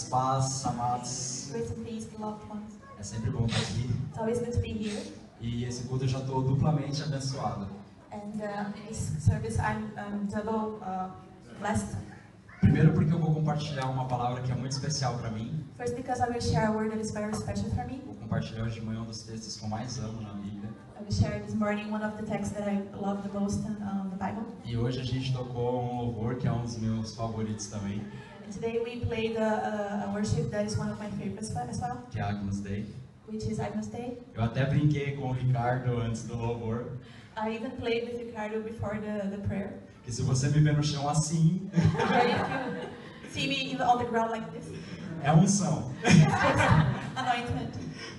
paz, amados. Grace and peace, loved ones. É sempre bom estar aqui. It's always good to be here. E esse culto eu já estou duplamente abençoado. And in this service I'm double blessed. Primeiro porque eu vou compartilhar uma palavra que é muito especial para mim. First because I will share a word that is very special for me. Vou compartilhar hoje de manhã um dos textos que eu mais amo na Bíblia. I will share this morning one of the texts that I love the most in the Bible. E hoje a gente tocou um louvor que é um dos meus favoritos também. And today we played a worship that is one of my favorites as well. Que é Agnus Dei. Which is Agnus Dei. Eu até brinquei com o Ricardo antes do louvor. I even played with Ricardo before the prayer. Que se você me ver no chão assim, If you see me on the ground like this, é unção. it's just anointment.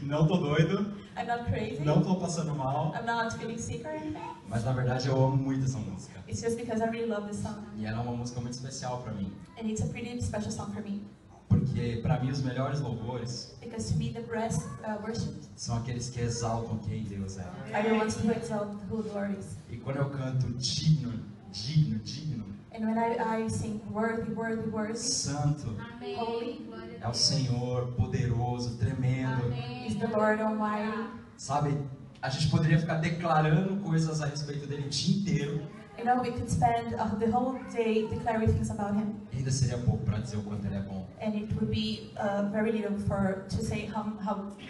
Não tô doido, I'm not crazy. não tô passando mal, I'm not feeling sick or anything. mas na verdade eu amo muito essa música. It's just because I really love this song. E ela é uma música muito especial para mim. And it's a pretty special song for me. Porque para mim os melhores louvores Because to me the best worship são aqueles que exaltam quem Deus é. are the ones who exalt who the Lord is. E quando eu canto digno, digno, digno, And when I sing worthy, worthy, worthy, santo, holy é o Senhor poderoso, tremendo. is the Lord Almighty. Sabe, a gente poderia ficar declarando coisas a respeito dele o dia inteiro. You know, we could spend the whole day declaring things about Him. E ainda seria pouco para dizer o quanto ele é bom. And it would be very little to say how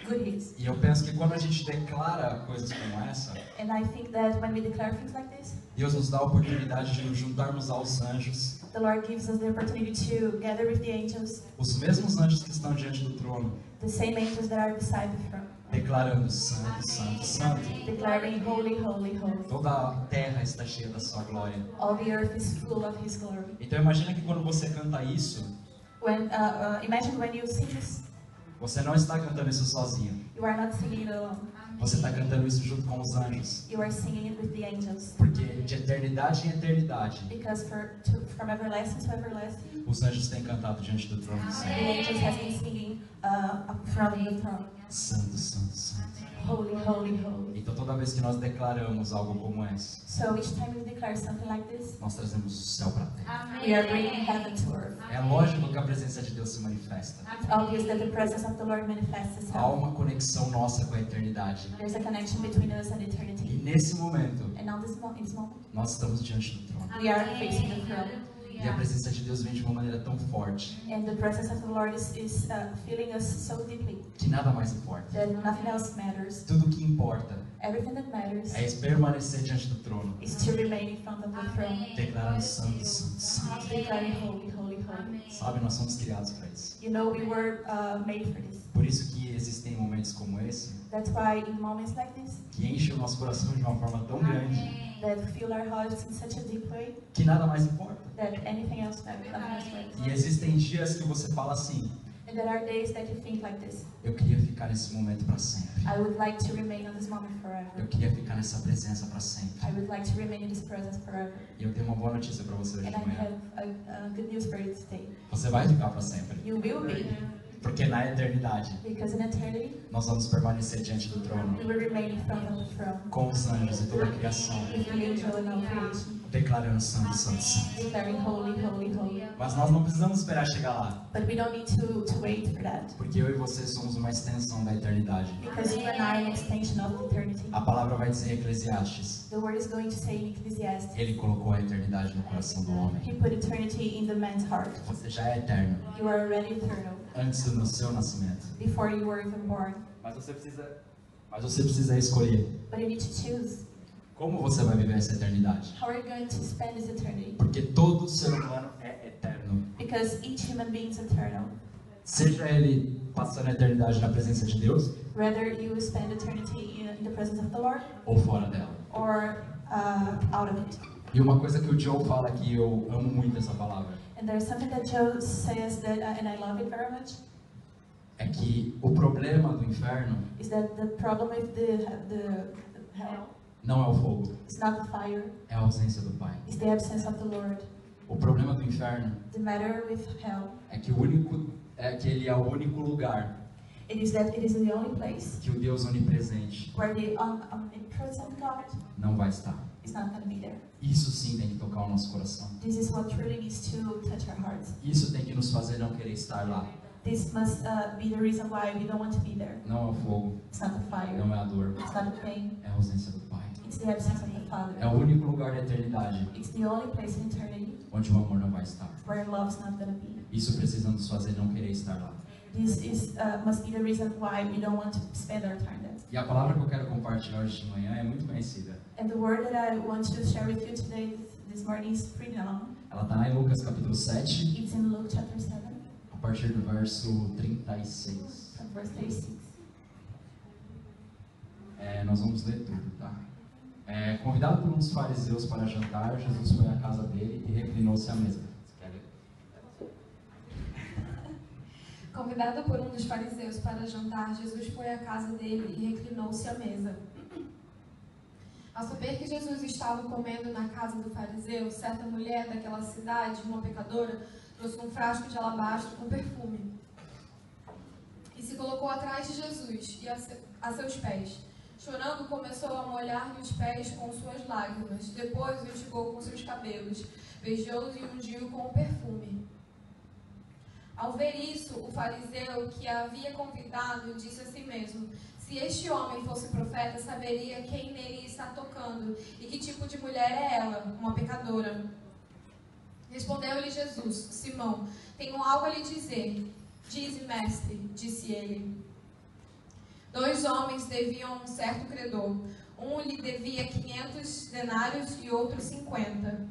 good He is. E eu penso que quando a gente declara coisas como essa, And I think that when we declare things like this, Deus nos dá a oportunidade de nos juntarmos aos anjos, the Lord gives us the opportunity to gather with the angels, os mesmos anjos que estão diante do trono, the same angels that are beside the throne, declarando santo, santo, santo. declaring holy, holy, holy. Toda a terra está cheia da sua glória. All the earth is full of His glory. Então imagina que quando você canta isso, Imagine when you sing this, você não está cantando isso sozinho. you are not singing it alone. Você está cantando isso junto com os anjos. You are singing it with the angels. Porque de eternidade em eternidade, Because from everlasting to everlasting, os anjos têm cantado diante do trono do the Senhor. angels have been singing from the throne. Santo, santo, santo. Holy, holy, holy. Então toda vez que nós declaramos algo como esse, So each time we declare something like this, nós trazemos o céu para a terra. we are bringing heaven to earth. É lógico que a presença de Deus se manifesta. It's obvious that the presence of the Lord manifests Há itself. uma conexão nossa com a eternidade. There's a connection between us and E eternity. nesse momento, And now in this moment, nós estamos diante do trono. we are facing the throne. E a presença de Deus vem de uma maneira tão forte And the presence of the Lord is filling us so deeply que nada mais importa. that nothing else matters. Tudo o que importa Everything that matters é permanecer diante do trono, is to remain in front of the throne, declarando santo, santo, santo. declaring holy, holy, holy. Sabe, nós somos criados para isso. You know, we were made for this. Por isso que existem momentos como esse That's why in moments like this, que enchem o nosso coração de uma forma tão grande that fill our hearts in such a deep way, que nada mais importa. that anything else matters, nothing else matters. E existem dias que você fala assim: And there are days that you think like this. eu queria ficar nesse momento para sempre. I would like to remain on this moment forever. Eu queria ficar nessa presença para sempre. I would like to remain in this presence forever. E eu tenho uma boa notícia para você hoje And de I manhã. have a good news for you today. Você vai ficar para sempre. You will be, Porque na eternidade because in eternity, nós vamos permanecer diante do trono we will remain in front of the throne, com os anjos e toda a criação, with the angel and all creation, declarando santo, santo, santo. declaring holy, holy, holy. Mas nós não precisamos esperar chegar lá, But we don't need to wait for that, porque eu e você somos uma extensão da eternidade. because you and I are an extension of eternity. A palavra vai dizer em Eclesiastes: The word is going to say in Ecclesiastes, Ele colocou a eternidade no coração do homem. He put eternity in the man's heart. Você já é eterno You are already eternal, antes do seu nascimento. before you were even born. Mas você precisa escolher But you need to choose. como você vai viver essa eternidade. How are you going to spend this eternity? Porque todo ser humano é eterno. Because each human being is eternal. Seja ele passando a eternidade na presença de Deus Whether you spend eternity in the presence of the Lord ou fora dela. or out of it. E uma coisa que o Joe fala que eu amo muito essa palavra And there's something that Joe says that, and I love it very much, é que o problema do inferno is that the problem with the hell não é o fogo, is not the fire, é a ausência do Pai. it's the absence of the Lord. O problema do inferno The matter with hell, é que ele é o único lugar it is that it is the only place que o Deus onipresente where the omnipresent God não vai estar. is not going to be there. Isso sim tem que tocar o nosso coração. This is what truly needs to touch our hearts. Isso tem que nos fazer não querer estar lá. This must be the reason why we don't want to be there. Não é o fogo, It's not the fire. não é a dor, It's not the pain. é a ausência do Pai. It's the absence of the Father. É o único lugar da eternidade It's the only place in eternity onde o amor não vai estar. where love's not going to be. Isso precisa nos fazer não querer estar lá. This must be the reason why we don't want to spend our time there. E a palavra que eu quero compartilhar hoje de manhã é muito conhecida. And the word that I want to share with you today, this morning, is pretty long. Ela está em Lucas capítulo 7, It's in Luke chapter 7, a partir do verso 36. from verse 36. Nós vamos ler tudo, tá? Convidado por um dos fariseus para jantar, Jesus foi à casa dele e reclinou-se à mesa. Você quer ler? Convidado por um dos fariseus para jantar, Jesus foi à casa dele e reclinou-se à mesa. Ao saber que Jesus estava comendo na casa do fariseu, certa mulher daquela cidade, uma pecadora, trouxe um frasco de alabastro com perfume e se colocou atrás de Jesus e a seus pés. Chorando, começou a molhar-lhe os pés com suas lágrimas. Depois o enxugou com seus cabelos, beijou-os e ungiu com o perfume. Ao ver isso, o fariseu que a havia convidado disse a si mesmo: se este homem fosse profeta, saberia quem nele está tocando e que tipo de mulher é ela, uma pecadora. Respondeu-lhe Jesus: Simão, tenho algo a lhe dizer. Dize, mestre, disse ele. 2 homens deviam a um certo credor. Um lhe devia 500 denários e outro 50.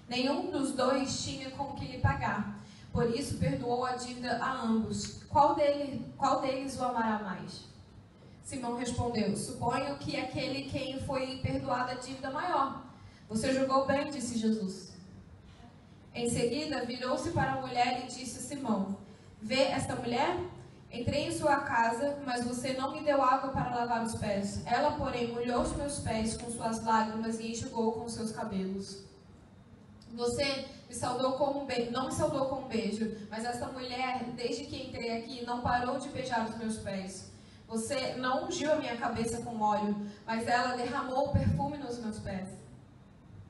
Nenhum dos dois tinha com que lhe pagar. Por isso perdoou a dívida a ambos. Qual deles o amará mais? Simão respondeu: suponho que aquele quem foi perdoada a dívida maior. Você julgou bem, disse Jesus. Em seguida, virou-se para a mulher e disse a Simão: vê esta mulher? Entrei em sua casa, mas você não me deu água para lavar os pés. Ela, porém, molhou os meus pés com suas lágrimas e enxugou com seus cabelos. Você me saudou com não me saudou com um beijo, mas esta mulher, desde que entrei aqui, não parou de beijar os meus pés. Você não ungiu a minha cabeça com óleo, mas ela derramou perfume nos meus pés.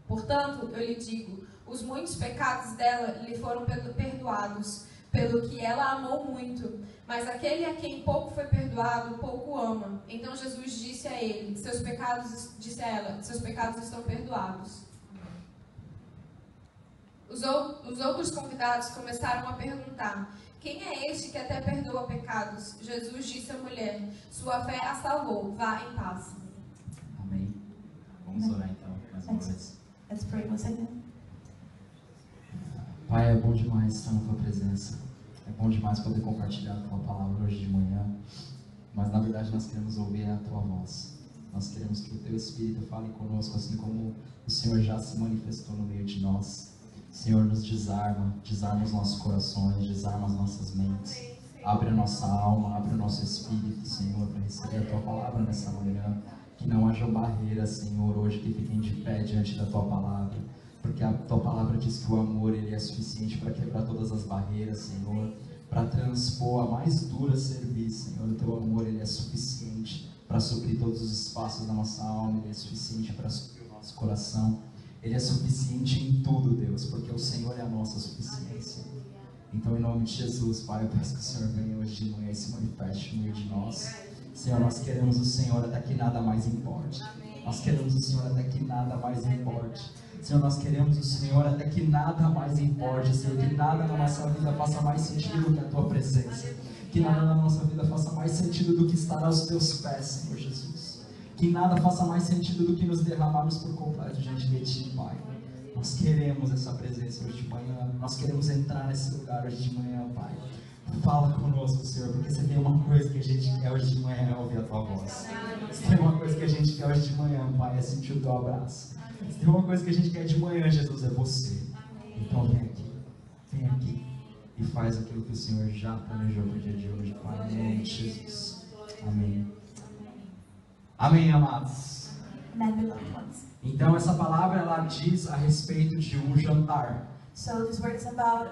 Portanto, eu lhe digo, os muitos pecados dela lhe foram perdoados, pelo que ela amou muito. Mas aquele a quem pouco foi perdoado, pouco ama. Então Jesus disse a ele, disse a ela, seus pecados estão perdoados. Os outros convidados começaram a perguntar: quem é este que até perdoa pecados? Jesus disse à mulher: sua fé a salvou, vá em paz. Amém. Vamos orar então, mais uma vez. Let's pray once again. Pai, é bom demais estar na Tua presença. É bom demais poder compartilhar a Tua palavra hoje de manhã. Mas na verdade nós queremos ouvir a Tua voz. Nós queremos que o Teu Espírito fale conosco, assim como o Senhor já se manifestou no meio de nós. Senhor, nos desarma os nossos corações, desarma as nossas mentes. Abre a nossa alma, abre o nosso espírito, Senhor, para receber a Tua palavra nessa manhã. Que não haja barreiras, Senhor, hoje que fiquem de pé diante da Tua palavra. Porque a Tua palavra diz que o amor ele é suficiente para quebrar todas as barreiras, Senhor. Para transpor a mais dura serviço, Senhor. O Teu amor ele é suficiente para suprir todos os espaços da nossa alma. Ele é suficiente para suprir o nosso coração. Ele é suficiente em tudo, Deus, porque o Senhor é a nossa suficiência. Então, em nome de Jesus, Pai, eu peço que o Senhor venha hoje de manhã e se manifeste no meio de nós. Senhor, nós queremos o Senhor até que nada mais importe. Nós queremos o Senhor até que nada mais importe. Senhor, nós queremos o Senhor até que nada mais importe, Senhor, que nada na nossa vida faça mais sentido do que a Tua presença. Que nada na nossa vida faça mais sentido do que estar aos Teus pés, Senhor Jesus. Que nada faça mais sentido do que nos derramarmos por completo diante de Ti, Pai. Nós queremos essa presença hoje de manhã. Nós queremos entrar nesse lugar hoje de manhã, Pai. Fala conosco, Senhor, porque se tem uma coisa que a gente quer hoje de manhã é ouvir a Tua voz. Se tem uma coisa que a gente quer hoje de manhã, Pai, é sentir o Teu abraço. Se tem uma coisa que a gente quer de manhã, Jesus, é Você. Então vem aqui e faz aquilo que o Senhor já planejou para o dia de hoje, Pai, em nome de Jesus. Amém. Amém, amados. Então essa palavra ela diz a respeito de um jantar. So this word is about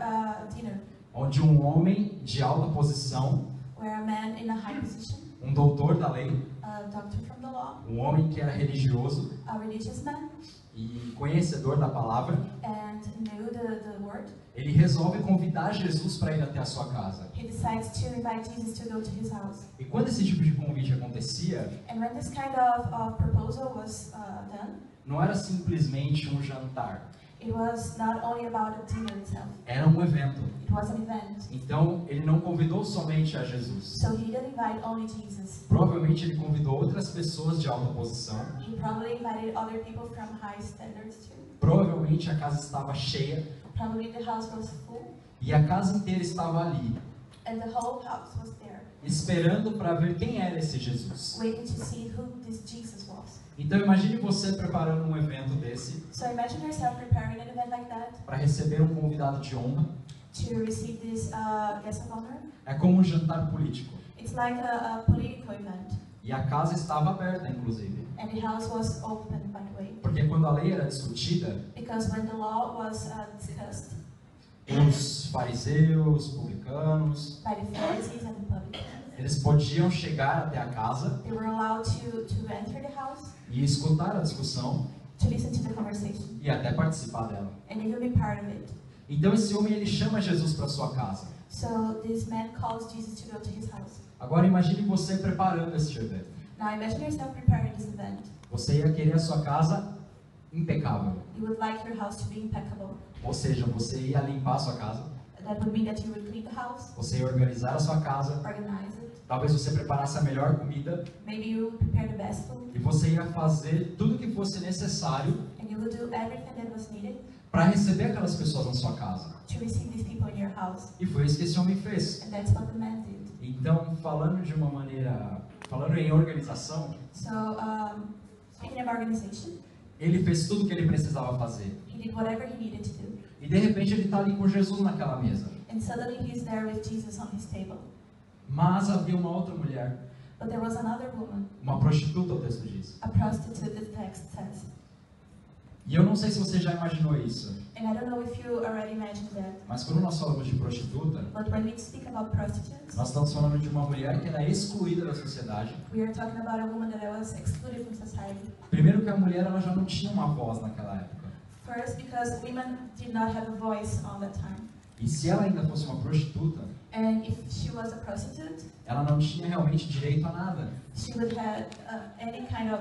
dinner. Onde um homem de alta posição, where a man in a high position, um doutor da lei, a doctor from the law, um homem que era religioso a religious man, e conhecedor da palavra, and knew the word. ele resolve convidar Jesus para ir até a sua casa. He decides to invite Jesus to go to his house. E quando esse tipo de convite acontecia, And when this kind of proposal was done, não era simplesmente um jantar, it was not only about a dinner itself. era um evento. It was an event. Então, ele não convidou somente a Jesus. So he didn't invite only Jesus. Provavelmente ele convidou outras pessoas de alta posição. He probably invited other people from high standards too. Provavelmente a casa estava cheia Probably the house was full, e a casa inteira estava ali, and the whole house was there, esperando para ver quem era esse Jesus. waiting to see who this Jesus was. Então imagine você preparando um evento desse So imagine yourself preparing an event like that para receber um convidado de honra. to receive this guest of honor. É como um jantar político. It's like a political event, E a casa estava aberta, inclusive. and the house was open, by the way, Porque quando a lei era discutida, because when the law was discussed os fariseus, publicanos, by the Pharisees and the publicans, eles podiam chegar até a casa they were allowed to enter the house, e escutar a discussão to listen to the conversation, e até participar dela. and even be part of it. Então esse homem ele chama Jesus para sua casa. So this man calls Jesus to go to his house. Agora imagine você preparando este evento. Now imagine yourself preparing this event. Você ia querer a sua casa impecável. You would like your house to be impeccable. Ou seja, você ia limpar a sua casa, That would mean that you would clean the house, você ia organizar a sua casa, organize it. talvez você preparasse a melhor comida Maybe you would prepare the best food, e você ia fazer tudo o que fosse necessário and you would do everything that was needed para receber aquelas pessoas na sua casa. to receive these people in your house. E foi isso que esse homem fez. And that's what the man did. Então, falando em organização, So, speaking of organization, ele fez tudo o que ele precisava fazer. he did whatever he needed to do. E de repente ele está ali com Jesus naquela mesa. And suddenly he's there with Jesus on his table. Mas havia uma outra mulher, But there was another woman, uma prostituta, o texto diz. a prostitute, the text says. E eu não sei se você já imaginou isso, And I don't know if you already imagined that, mas quando nós falamos de prostituta, but when we speak about prostitutes, nós estamos falando de uma mulher que era excluída da sociedade. we are talking about a woman that was excluded from society. Primeiro que a mulher ela já não tinha uma voz naquela época. First, because women did not have a voice all that time. E se ela ainda fosse uma prostituta, And if she was a prostitute, ela não tinha realmente direito a nada. she would have any kind of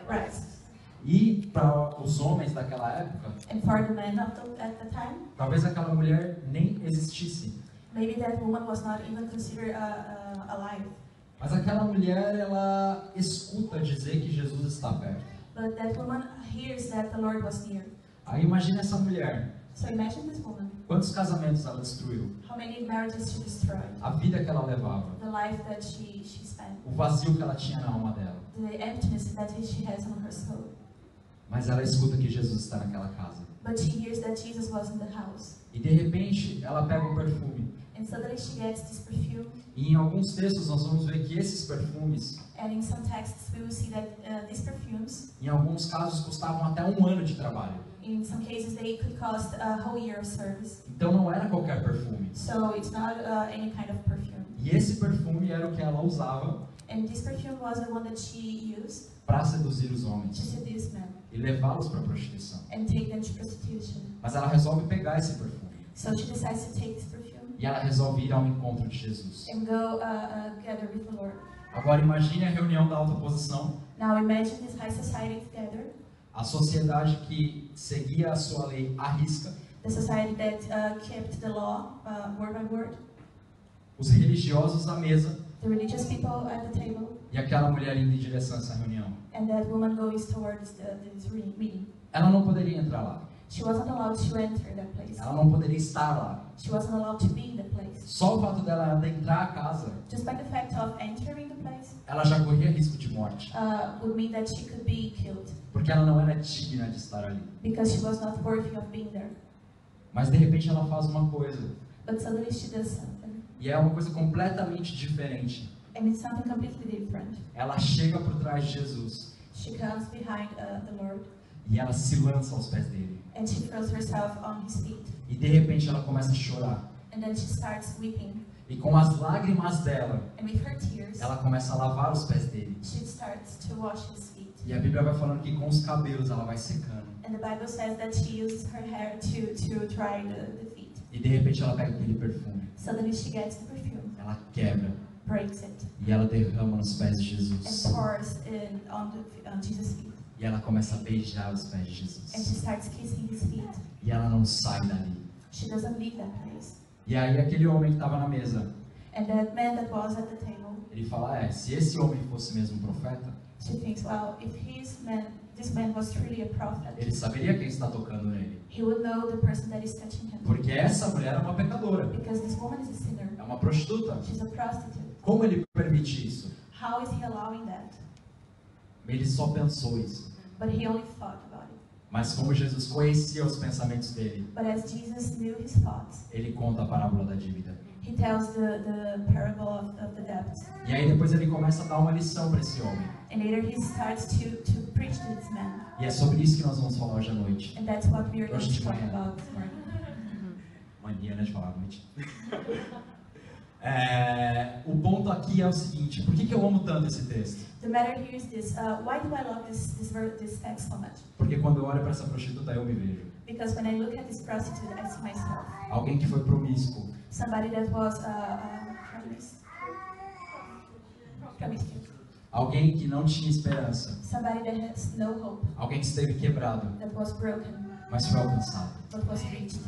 rights. E para os homens daquela época, And for the men at the time, talvez aquela mulher nem existisse. maybe that woman was not even considered alive. Mas aquela mulher, ela escuta dizer que Jesus está perto. But that woman hears that the Lord was near. Aí imagine essa mulher. So imagine this woman. Quantos casamentos ela destruiu? How many marriages she destroyed. A vida que ela levava. The life that she spent. O vazio que ela tinha na alma dela. The emptiness that she has on her soul. Mas ela escuta que Jesus está naquela casa. But she hears that Jesus was in the house. E de repente, ela pega um perfume. And suddenly she gets this perfume. E em alguns textos nós vamos ver que esses perfumes, And in some texts we will see that these perfumes, em alguns casos, custavam até um ano de trabalho. in some cases, they could cost a whole year of service. Então não era qualquer perfume. So it's not any kind of perfume. E esse perfume era o que ela usava And this perfume was the one that she used para seduzir os to homens seduce men e levá-los para a prostituição. and take them to prostitution. Mas ela resolve pegar esse perfume So she decides to take this perfume e ela resolve ir ao encontro de Jesus. and go gather with the Lord. Agora imagine a reunião da alta posição, Now imagine this high society together, a sociedade que seguia a sua lei à risca, the society that kept the law word by word, os religiosos à mesa the religious people at the table, e aquela mulher indo em direção a essa reunião. and that woman goes towards this meeting. Ela não poderia entrar lá. She wasn't allowed to enter that place. Ela não poderia estar lá. She wasn't allowed to be in the place. Só o fato dela adentrar a casa, Just by the fact of entering the place ela já corria risco de morte, would mean that she could be killed porque ela não era digna de estar ali. because she was not worthy of being there. Mas de repente ela faz uma coisa, But suddenly she does something, e é uma coisa completamente diferente. and it's something completely different. Ela chega por trás de Jesus She comes behind the Lord e ela se lança aos pés dele. and she throws herself on his feet. E de repente ela começa a chorar. And then she starts weeping. E com as lágrimas dela, And with her tears, ela começa a lavar os pés dele. she starts to wash his feet. E a Bíblia vai falando que com os cabelos ela vai secando. And the Bible says that she uses her hair to dry the feet. E de repente ela pega aquele perfume. Suddenly she gets the perfume, Ela quebra. breaks it, E ela derrama nos pés de and Jesus. pours on Jesus' feet. E ela começa a beijar os pés de And she Jesus. starts kissing his feet. E ela não sai dali. She doesn't leave that place. E aí aquele homem que estava na mesa, And that man that was at the table, ele fala, se esse homem fosse mesmo um profeta, she thinks, well, if this man was truly a prophet, ele saberia quem está tocando nele. he would know the person that is touching him. Porque essa mulher é uma pecadora. Because this woman is a sinner. É uma prostituta. She's a prostitute. Como ele permite isso? How is he allowing that? Ele só pensou isso. But he only thought about it. Mas como Jesus conhecia os pensamentos dele, But as Jesus knew his thoughts, ele conta a parábola da dívida. he tells the parable of the debt. E aí depois ele começa a dar uma lição para esse homem. And later he starts to preach to this man. E é sobre isso que nós vamos falar hoje à noite. And that's what we are going Hoje to de talk manhã. about this morning. Mania, né, de falar à noite. O ponto aqui é o seguinte, por que eu amo tanto esse texto? The matter here is this. Why do I love this text so much? Porque quando eu olho para essa prostituta eu me vejo. Because when I look at this prostitute, I see myself. Alguém que foi promíscuo. Somebody that was promiscuous. Alguém que não tinha esperança. Somebody that has no hope. Alguém que esteve quebrado, That was broken, mas foi alcançado. but was reached.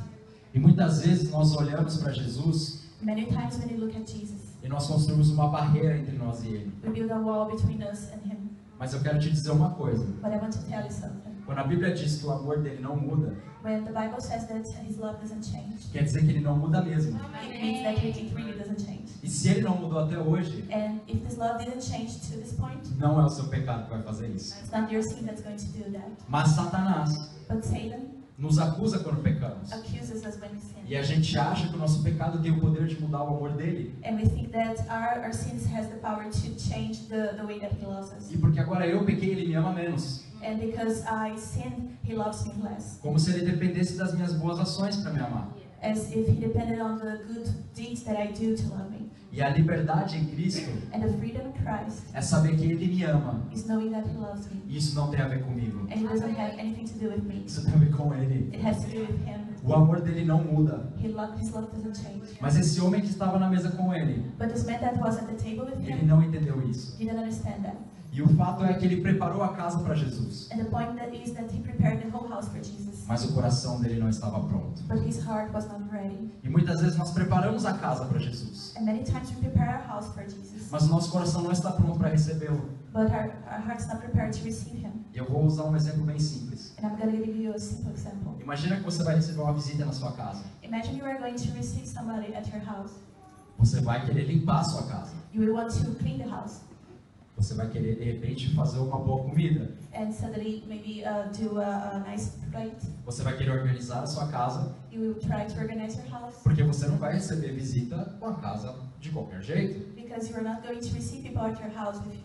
E muitas vezes nós olhamos para Jesus Many times when you look at Jesus, e nós construímos uma barreira entre nós e Ele. we build a wall between us and Him. Mas eu quero te dizer uma coisa. But I want to tell you something. Quando a Bíblia diz que o amor dele não muda, When the Bible says that His love doesn't change, quer dizer que ele não muda mesmo. it means that it really doesn't change. E se ele não mudou até hoje, And if this love didn't change to this point, não é o seu pecado que vai fazer isso. it's not your sin that's going to do that. Mas Satanás But Satan nos acusa quando pecamos. accuses us when we sin. E a gente acha que o nosso pecado tem o poder de mudar o amor dele. And we think that our sins has the power to change the way that He loves us. E porque agora eu pequei, ele me ama menos. And because I sinned, He loves me less. Como se ele dependesse das minhas boas ações para me amar. As if He depended on the good deeds that I do to love me. E a liberdade em Cristo And the freedom in Christ é saber que ele me ama. is knowing that He loves me. E isso não tem a ver comigo. And it doesn't have anything to do with me. Isso tem a ver com ele. It has to do with Him. O amor dele não muda. His love doesn't change. Mas esse homem que estava na mesa com ele, But this man that was at the table with ele him não entendeu isso. didn't understand that. E o fato é que ele preparou a casa para Jesus. And the point that is that he prepared the whole house for Jesus. Mas o coração dele não estava pronto. But his heart was not ready. E muitas vezes nós preparamos a casa para Jesus. And many times we prepare our house for Jesus. Mas o nosso coração não está pronto para recebê-lo. But our heart's not prepared to receive him. E eu vou usar um exemplo bem simples. And I'm going to give you a simple example. Imagina que você vai receber uma visita na sua casa. Imagine you are going to receive somebody at your house. Você vai querer limpar a sua casa. You will want to clean the house. Você vai querer, de repente, fazer uma boa comida. And suddenly maybe do a nice plate. Você vai querer organizar a sua casa. You will try to organize your house. Porque você não vai receber visita com a casa de qualquer jeito. Because you are not going to receive people at your house with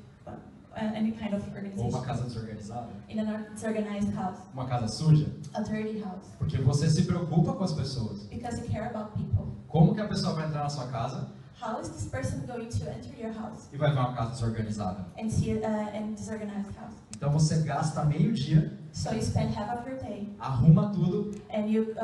any kind of Ou organization. uma casa desorganizada. In an disorganized house. Uma casa suja. A dirty house. Porque você se preocupa com as pessoas. Because you care about people. Como que a pessoa vai entrar na sua casa How is this person going to enter your house e vai ver uma casa desorganizada? and see an disorganized house? Então você gasta meio dia, So you spend half of your day arruma tudo, and you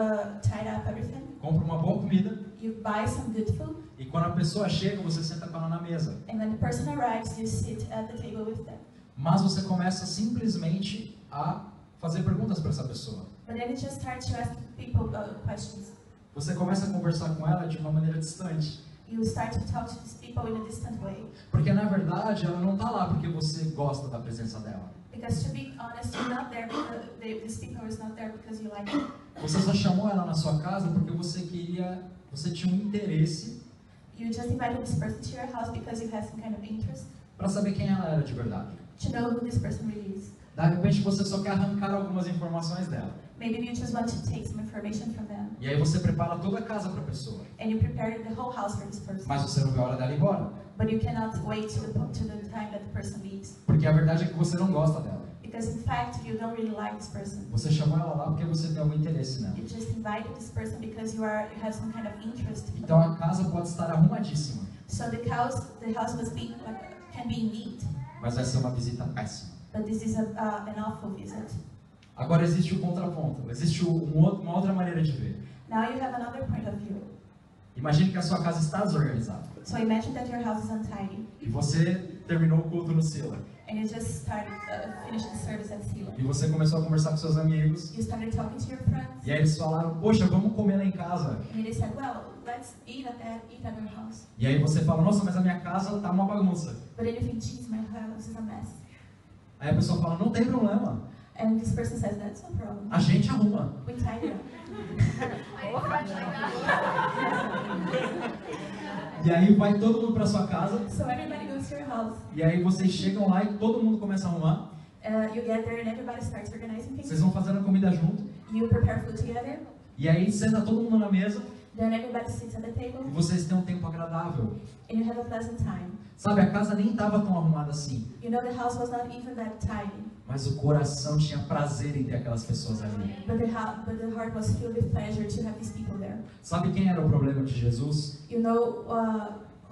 tidy up everything. compra uma boa comida You buy some good food, e quando a pessoa chega, você senta com ela na mesa. and when the person arrives, you sit at the table with them. Mas você começa simplesmente a fazer perguntas para essa pessoa. But then you just start to ask people questions. Você começa a conversar com ela de uma maneira distante. You start to talk to these people in a distant way. Porque na verdade ela não está lá porque você gosta da presença dela. Because to be honest, you're not there because these people is not there because you like them. Você só chamou ela na sua casa porque você tinha um interesse You just invited this person to your house because you have some kind of interest para saber quem ela era de verdade. to know who this person really is. De repente você só quer arrancar algumas informações dela. Maybe you just want to take some information from them. E aí você prepara toda a casa para a pessoa. And you prepare the whole house for this person. Mas você não vê a hora dela ir embora. But you cannot wait to the time that the person leaves. Porque a verdade é que você não gosta dela. Because in fact, you don't really like this person. Você chamou ela lá porque você tem algum interesse nela. You just invited this person because you have some kind of interest. Então a casa pode estar arrumadíssima, So the house must be can be neat. mas vai ser uma visita péssima. But this is an awful visit. Agora existe o contraponto, existe uma outra maneira de ver. Now you have another point of view. Imagine que a sua casa está desorganizada So imagine that your house is untidy, e você terminou o culto no Selah and you just finished the service at Selah. e você começou a conversar com seus amigos You started talking to your friends, e aí eles falaram, poxa, vamos comer lá em casa. and they said, well, let's eat at our house. E aí você fala, nossa, mas a minha casa tá uma bagunça. But then you think, geez, my house is a mess. Aí a pessoa fala, não tem problema, And this person says, that's no problem. a gente arruma. We tidy up. E aí vai todo mundo para sua casa So everybody goes to your house. e aí vocês chegam lá e todo mundo começa a arrumar. You get there and everybody starts organizing things. Vocês vão fazendo a comida junto You prepare food together. e aí senta todo mundo na mesa Then everybody sits at the e table vocês têm um tempo agradável. and you have a pleasant time. Sabe, a casa nem estava tão arrumada assim, You know, the house was not even that tidy, mas o coração tinha prazer em ter aquelas pessoas ali. but the heart was filled with pleasure to have these people there. Sabe quem era o problema de Jesus? You know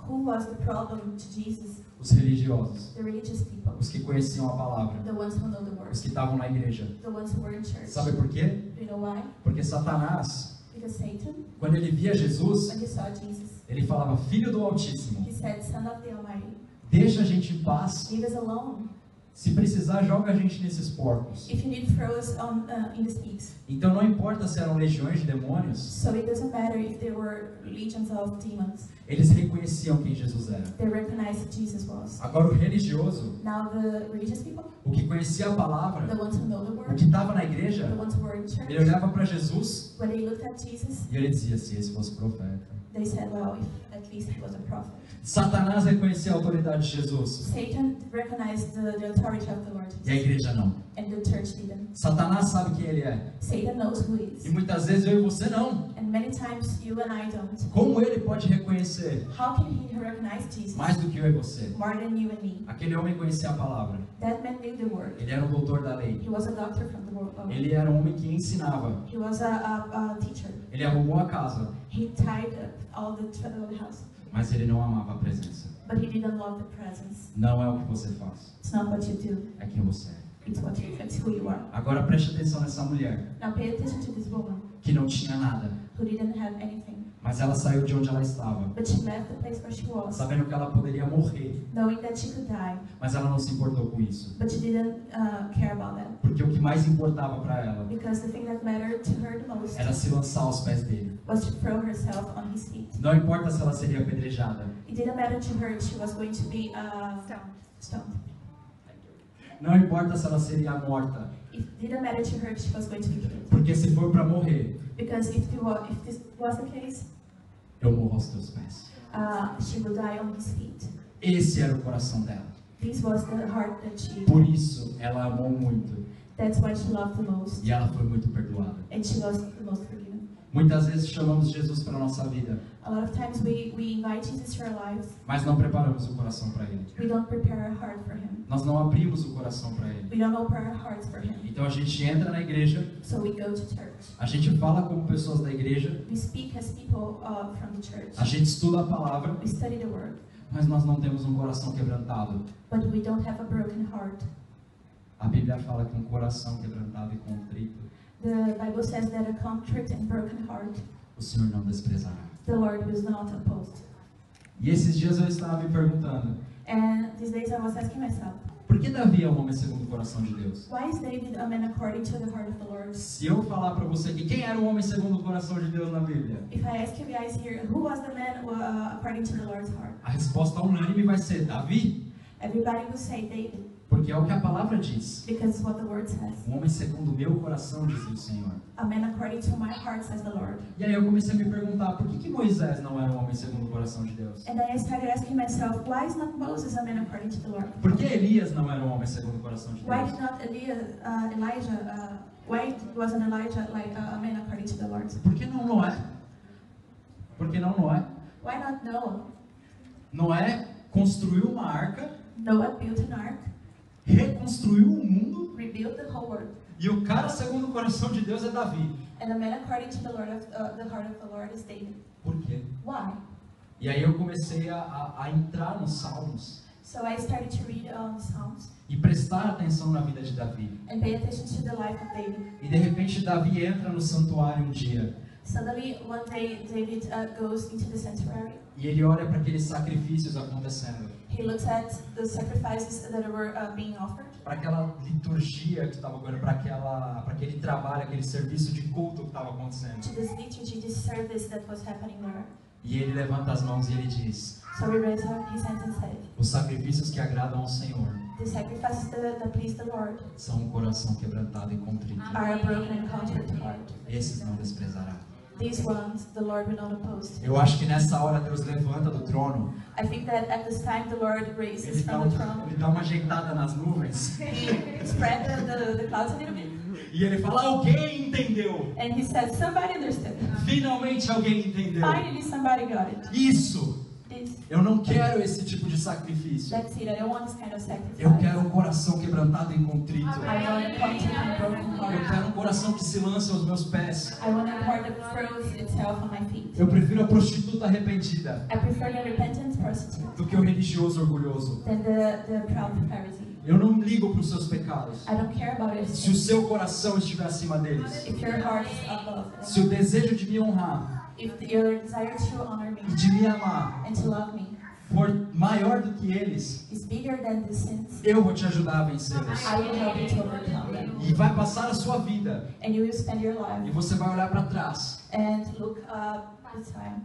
who was the problem to Jesus? Os religiosos, The religious people, os que conheciam a palavra, the ones who know the os word, que estavam na igreja. the ones who were in church. Sabe por quê? Do you know why? Porque Satanás, Because Satan, quando ele via Jesus, when he saw Jesus, ele falava, Filho do Altíssimo, he said, Son of the Almighty, deixa a gente em paz. leave us alone. Se precisar, joga a gente nesses porcos. If you need, throw us in the pigs. Então não importa se eram legiões de demônios, So it doesn't matter if there were legions of demons. eles reconheciam quem Jesus era. They recognized who Jesus was. Agora o religioso, Now the religious people, o que conhecia a palavra, the ones who know the o word, que estava na igreja, the ones who were in church, ele olhava para Jesus when they looked at Jesus, e ele dizia, se esse fosse profeta. they said, well, if at least he was a prophet. Satanás reconhecia a autoridade de Jesus Satan recognized the authority of the Lord e a Jesus, igreja não. and the church didn't. Satanás sabe quem ele é Satan knows who he e is, muitas vezes eu e você não. and many times you and I don't. Como ele pode reconhecer How can he recognize Jesus mais do que eu e você? more than you and me? Aquele homem conhecia a palavra. That man knew the word. Ele era um doutor da lei. He was a doctor from the world. Ele era um homem que ensinava. He was a teacher. Ele arrumou a casa, He tied up all the house, mas ele não amava a presença. but he didn't love the presence. Não é o que você faz, It's not what you do, é quem você é. it's who you are. Agora preste atenção nessa mulher, Now pay attention to this woman que não tinha nada, who didn't have anything, mas ela saiu de onde ela estava, but she left the place where she was, sabendo que ela poderia morrer, knowing that she could die, mas ela não se importou com isso, but she didn't care about that. porque o que mais importava para ela Because the thing that mattered to her the most era se lançar aos pés dele. was to throw herself on his feet. Não importa se ela seria apedrejada, It didn't matter to her if she was going to be stoned. não importa se ela seria morta, It didn't matter to her if she was going to be killed. porque se for para morrer, Because if this was the case, eu morro aos teus pés. she would die on his feet. Esse era o coração dela. This was the heart that she. Por isso, ela amou muito That's why she loved the most, e ela foi muito perdoada. and she was the most forgiven. Muitas vezes chamamos Jesus para a nossa vida, A lot of times we invite Jesus to our lives, mas não preparamos o coração para Ele. we don't prepare our heart for Him. Nós não abrimos o coração para Ele. We don't open our hearts for Him. Então a gente entra na igreja, So we go to church. a gente fala como pessoas da igreja, We speak as people from the church. a gente estuda a palavra, We study the word, mas nós não temos um coração quebrantado. but we don't have a broken heart. A Bíblia fala que um coração quebrantado e contrito, The Bible says that a contrite and broken heart, o Senhor não desprezará. the Lord will not oppose. E esses dias eu estava me perguntando, And these days I was asking myself, por que Davi é um homem segundo o coração de Deus? why is David a man according to the heart of the Lord? Se eu falar para você que quem era o homem segundo o coração de Deus na Bíblia, If I ask you guys here, who was the man according to the Lord's heart? a resposta unânime vai ser Davi, Everybody will say David, porque é o que a palavra diz. because it's what the word says. Um homem segundo o meu coração, diz o Senhor. A man according to my heart, says the Lord. E aí eu comecei a me perguntar, por que Moisés não era um homem segundo o coração de Deus? And I started asking myself, why is not Moses a man according to the Lord? Por que Elias não era um homem segundo o coração de Why Deus? did not Elijah, why wasn't Elijah like a man according to the Lord? Por que não Noé? Por que não Noé? Why not Noah? Noé construiu uma arca Noah built an ark reconstruiu o mundo. rebuilt the whole world. E o cara segundo o coração de Deus é Davi. And the man according to the heart of the Lord is David. Por quê? Why? E aí eu comecei a entrar nos Salmos So I started to read Psalms e prestar atenção na vida de Davi. and pay attention to the life of David. E de repente Davi entra no santuário um dia. Suddenly, one day, David goes into the sanctuary. E ele olha para aqueles sacrifícios acontecendo. He looks at the sacrifices that were being offered, Para aquela liturgia que estava agora, para aquele trabalho, aquele serviço de culto que estava acontecendo. to this liturgy, this service that was happening there. E ele levanta as mãos e ele diz: So he raised his hands and said, os sacrifícios que agradam ao Senhor the sacrifices that please the Lord são um coração quebrantado e contrito. are a broken and contrite heart. Esses não desprezará. These ones the Lord will not oppose. Eu acho que nessa hora Deus levanta do trono. I think that at this time the Lord raises Ele from the throne. dá uma ajeitada nas nuvens. He spread the clouds a little bit. E ele fala: alguém entendeu. And he said, somebody understood. Finalmente alguém entendeu. Finally somebody got it. Isso. This, Eu não quero esse tipo de sacrifício. that's it. I don't want this kind of sacrifice. Eu quero um coração quebrantado e contrito. I want a contrite and broken Eu heart. quero um coração que se lança aos meus pés. I want a heart that throws itself on my feet. Eu prefiro a prostituta arrependida I prefer the repentant prostitute do que o religioso orgulhoso. than the proud Pharisee. Eu não ligo para os seus pecados. I don't care about your Se o sins. seu coração estiver acima deles. If your heart is above them. Se o desejo de me honrar If your desire to honor me e de me amar and to love me for maior do que eles, is bigger than the sins, eu vou te ajudar a vencê-los. I will help you to overcome them. E vai passar a sua vida. And you will spend your E life você vai olhar para trás. and look this time,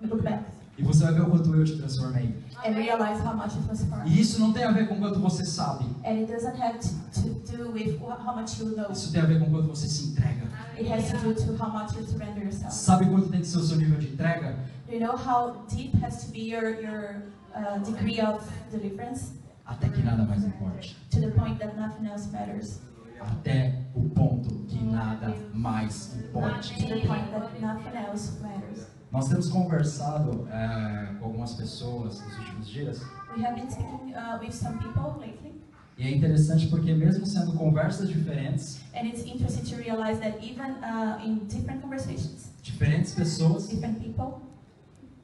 look back, E você vai ver o quanto eu te transformei. and realize how much it was for. E isso não tem a ver com quanto você sabe. And it doesn't have to do with how much you know. Isso tem a ver com quanto você se entrega. It has to do to how much you surrender yourself. Sabe quanto tem que ser o seu nível de entrega? Do you know how deep has to be your degree of deliverance? Até que nada mais importe. To the point that nothing else matters. Até o ponto que nada mais importe. To the point that nothing else matters. Nós temos conversado com algumas pessoas nos últimos dias. We have been speaking with some people lately. E é interessante porque mesmo sendo conversas diferentes, And it's interesting to realize that even in different conversations, diferentes pessoas, different people,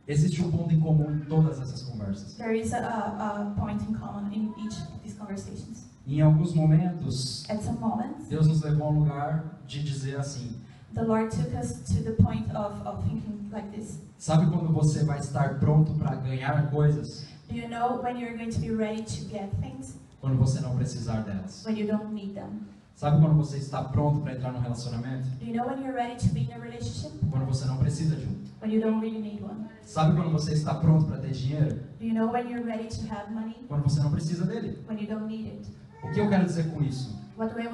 existe um ponto em comum em todas essas conversas. there is a point in common in each of these conversations. Em alguns momentos, At some moments, Deus nos levou a um lugar de dizer assim: the Lord took us to the point of thinking like this. sabe quando você vai estar pronto para ganhar coisas? Do you know when you're going to be ready to get things? Quando você não precisar delas. When you don't need them. Sabe quando você está pronto para entrar num relacionamento? Do you know when you're ready to be in a relationship? Quando você não precisa de um. When you don't really need one. Sabe quando você está pronto para ter dinheiro? Do you know when you're ready to have money? Quando você não precisa dele. When you don't need it. O que eu quero dizer com isso? What do I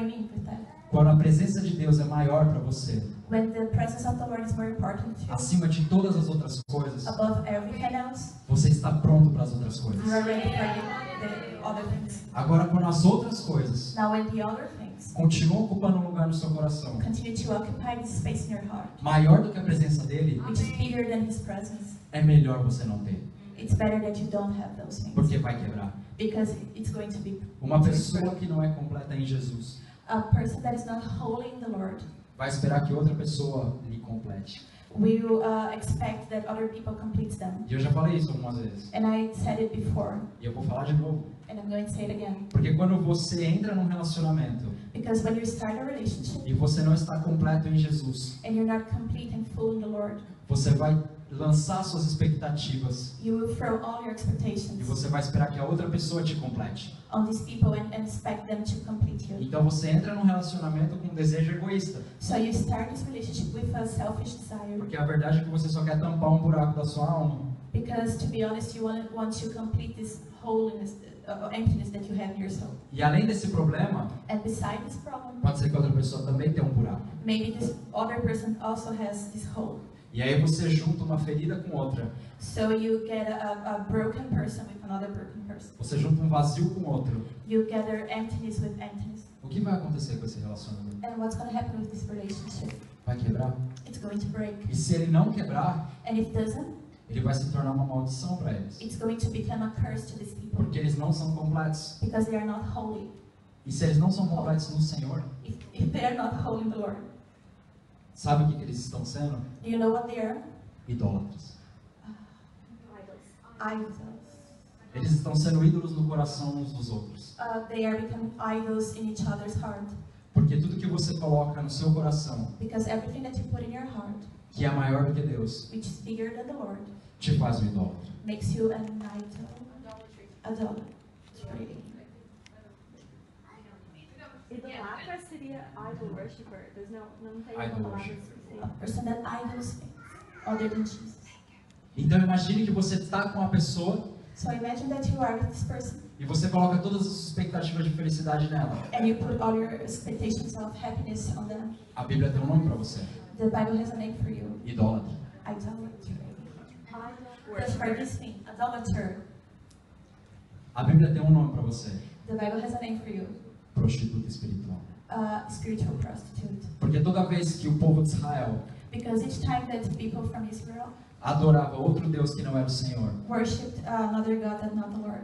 mean with that? Quando a presença de Deus é maior para você, When the presence of the Lord is more important to you, acima de todas as outras coisas, above everything else, você está pronto para as outras coisas. you are ready for the other things. Agora, quando as outras coisas Now when the other things continuam ocupando um lugar no seu coração, continue to occupy this space in your heart, maior do que a presença dele, which is bigger than His presence, é melhor você não ter, it's better that you don't have those things. porque vai quebrar. Because it's going to be Uma pessoa que não é completa em Jesus a person that is not holy in the Lord vai esperar que outra pessoa lhe complete. will expect that other people complete them. E eu já falei isso algumas vezes. And I said it before, E eu vou falar de novo. and I'm going to say it again. Porque quando você entra num relacionamento Because when you start a relationship e você não está completo em Jesus, and you're not complete and full in the Lord, você vai lançar suas expectativas you will throw all your e expectations você vai esperar que a outra pessoa te complete. on these people and expect them to complete you. Então você entra num relacionamento com um desejo egoísta. So you start this relationship with a selfish desire. Porque a verdade é que você só quer tampar um buraco da sua alma. Because to be honest, you want to complete this holiness, emptiness that you have in your soul. E além desse problema, And beside this problem, pode ser que a outra pessoa também tenha um buraco. maybe this other person also has this hole. E aí você junta uma ferida com outra. So you get a broken person with another broken person. Você junta um vazio com outro. You gather emptiness with emptiness. O que vai acontecer com esse relacionamento? And what's going to happen with this relationship? Vai quebrar? It's going to break. E se ele não quebrar, And if it doesn't, ele vai se tornar uma maldição para eles. It's going to become a curse to these people Porque eles não são completos. because they are not holy. E se eles não são completos no Senhor, If they are not holy in the Lord, sabe o que eles estão sendo? do you know what they are? Idólatras. Idols. Eles estão sendo ídolos no coração uns dos outros. They are becoming idols in each other's heart. Porque tudo que você coloca no seu coração, Because everything that you put in your heart, que é maior do que Deus, which is bigger than the Lord, te faz um idólatra. makes you an idol. Idolatra seria idol worshipper. Não tem Idol uma palavra worshipper. A específica. person that idols things other than Jesus. Então imagine que você está com uma pessoa So imagine that you are with this person e você coloca todas as expectativas de felicidade nela. and you put all your expectations of happiness on them. A Bíblia tem um nome para você. The Bible has a name for you. Idólatra. Idolatry. Idol That's for worshipper. this thing. Idolater. A Bíblia tem um nome para você. The Bible has a name for you. Prostituta espiritual. Spiritual prostitute. Porque toda vez que o povo de Israel Because each time that people from Israel adorava outro Deus que não era o Senhor, worshipped another God that's not the Lord,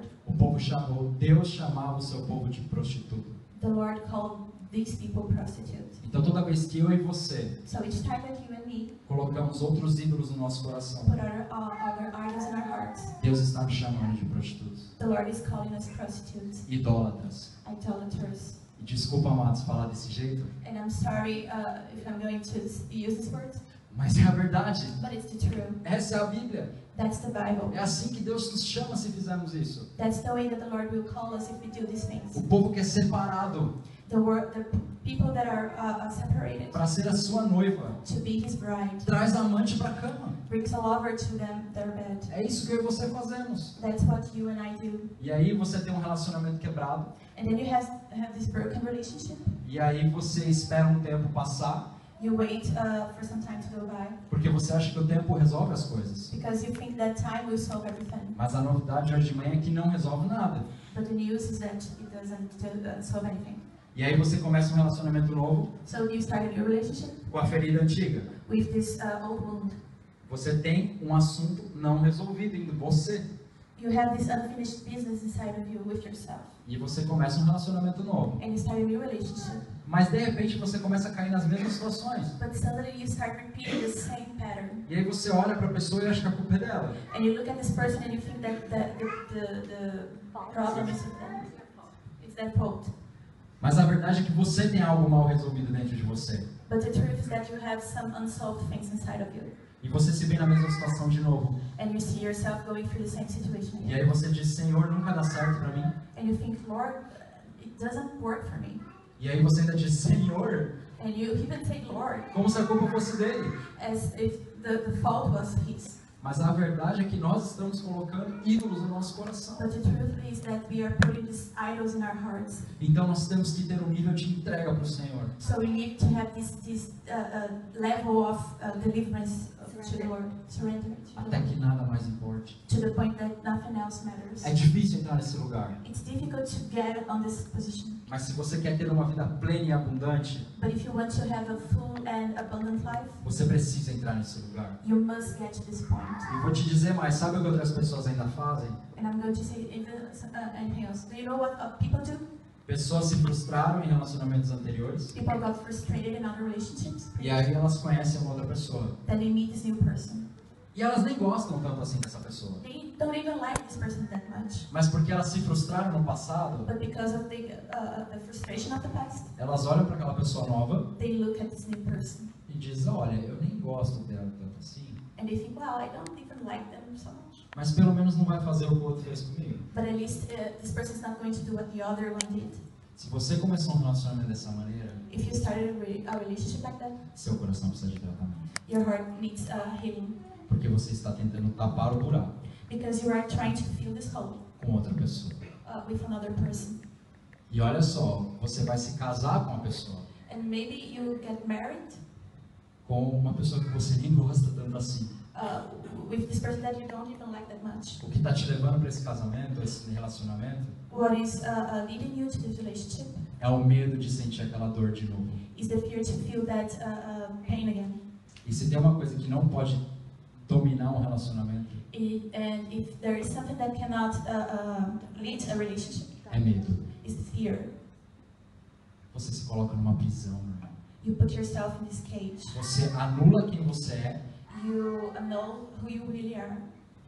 Deus chamava o seu povo de prostituta. the Lord called these people prostitutes. Então toda vez que eu e você So each time that you and me colocamos outros ídolos no nosso coração, put other idols in our hearts, Deus está me chamando de prostitutas, the Lord is calling us prostitutes, idólatras. idolaters. E desculpa, amados, falar desse jeito, And I'm sorry if I'm going to use this word, mas é a verdade. but it's the truth. Essa é a Bíblia. That's the Bible. É assim que Deus nos chama se fizermos isso. That's the way that the Lord will call us if we do these things. O povo que é separado The people that are separated para ser a sua noiva, to be His bride, traz a amante para a cama. brings a lover to their bed. É isso que eu e você fazemos. That's what you and I do. E aí você tem um relacionamento quebrado. And then you have this broken relationship. E aí você espera um tempo passar, You wait for some time to go by porque você acha que o tempo resolve as coisas. because you think that time will solve everything. Mas a novidade hoje de manhã é que não resolve nada. But the news is that it doesn't solve anything. E aí você começa um relacionamento novo So you start a new relationship com a ferida antiga. with this old wound. Você tem um assunto não resolvido em você. You have this unfinished business inside of you with yourself. E você começa um relacionamento novo. And you start a new relationship. Mas de repente você começa a cair nas mesmas situações. But suddenly you start repeating the same pattern. E aí você olha para a pessoa e acha que a culpa é dela. And you look at this person and you think that the problem is with them. It's their fault. Mas a verdade é que você tem algo mal resolvido dentro de você. But the truth is that you have some unsolved things inside of you. E você se vê na mesma situação de novo. And you see yourself going through the same situation E again. aí você diz, Senhor, nunca dá certo para mim. And you think, Lord, it doesn't work for me. E aí você ainda diz, Senhor, And you even say, Lord, como se a culpa fosse dele. as if the fault was His. Mas a verdade é que nós estamos colocando ídolos no nosso coração. But the truth is that we are putting these idols in our hearts. Então nós temos que ter um nível de entrega para o Senhor. So we need to have this level of deliverance to the Lord, surrender to the Até Lord, que nada mais importe. to the point that nothing else matters. É difícil entrar nesse lugar. It's difficult to get on this position. Mas se você quer ter uma vida plena e abundante, But if you want to have a full and abundant life, você precisa entrar nesse lugar. you must get to this point. E vou te dizer mais, sabe o que outras pessoas ainda fazem? And I'm going to say even anything else. Do you know what people do? Pessoas se frustraram em relacionamentos anteriores People got frustrated in other relationships. e aí elas conhecem uma outra pessoa. Then they meet this new person. E elas nem gostam tanto assim dessa pessoa. They don't even like this person that much. Mas porque elas se frustraram no passado, But because of the frustration of the past, elas olham para aquela pessoa nova they look at this new person. e dizem, olha, eu nem gosto dela tanto assim, And they think, well, I don't even like them so much. mas pelo menos não vai fazer o que o outro fez comigo. But at least this person is not going to do what the other one did. Se você começou um relacionamento dessa maneira, If you started a relationship like that, seu coração precisa de tratamento. your heart needs healing. Porque você está tentando tapar o buraco Because you are trying to fill this hole com outra pessoa. with another person. E olha só, você vai se casar com uma pessoa, And maybe you get married com uma pessoa que você nem gosta tanto assim. with this person that you don't even like that much. O que está te levando para esse casamento, esse relacionamento, What is leading you to this relationship é o medo de sentir aquela dor de novo. is the fear to feel that pain again. E se tem uma coisa que não pode dominar um relacionamento And if there is something that cannot lead a relationship, é medo. it's fear. Você se coloca numa prisão, meu irmão. You put yourself in this cage. Você anula quem você é You know who you really are.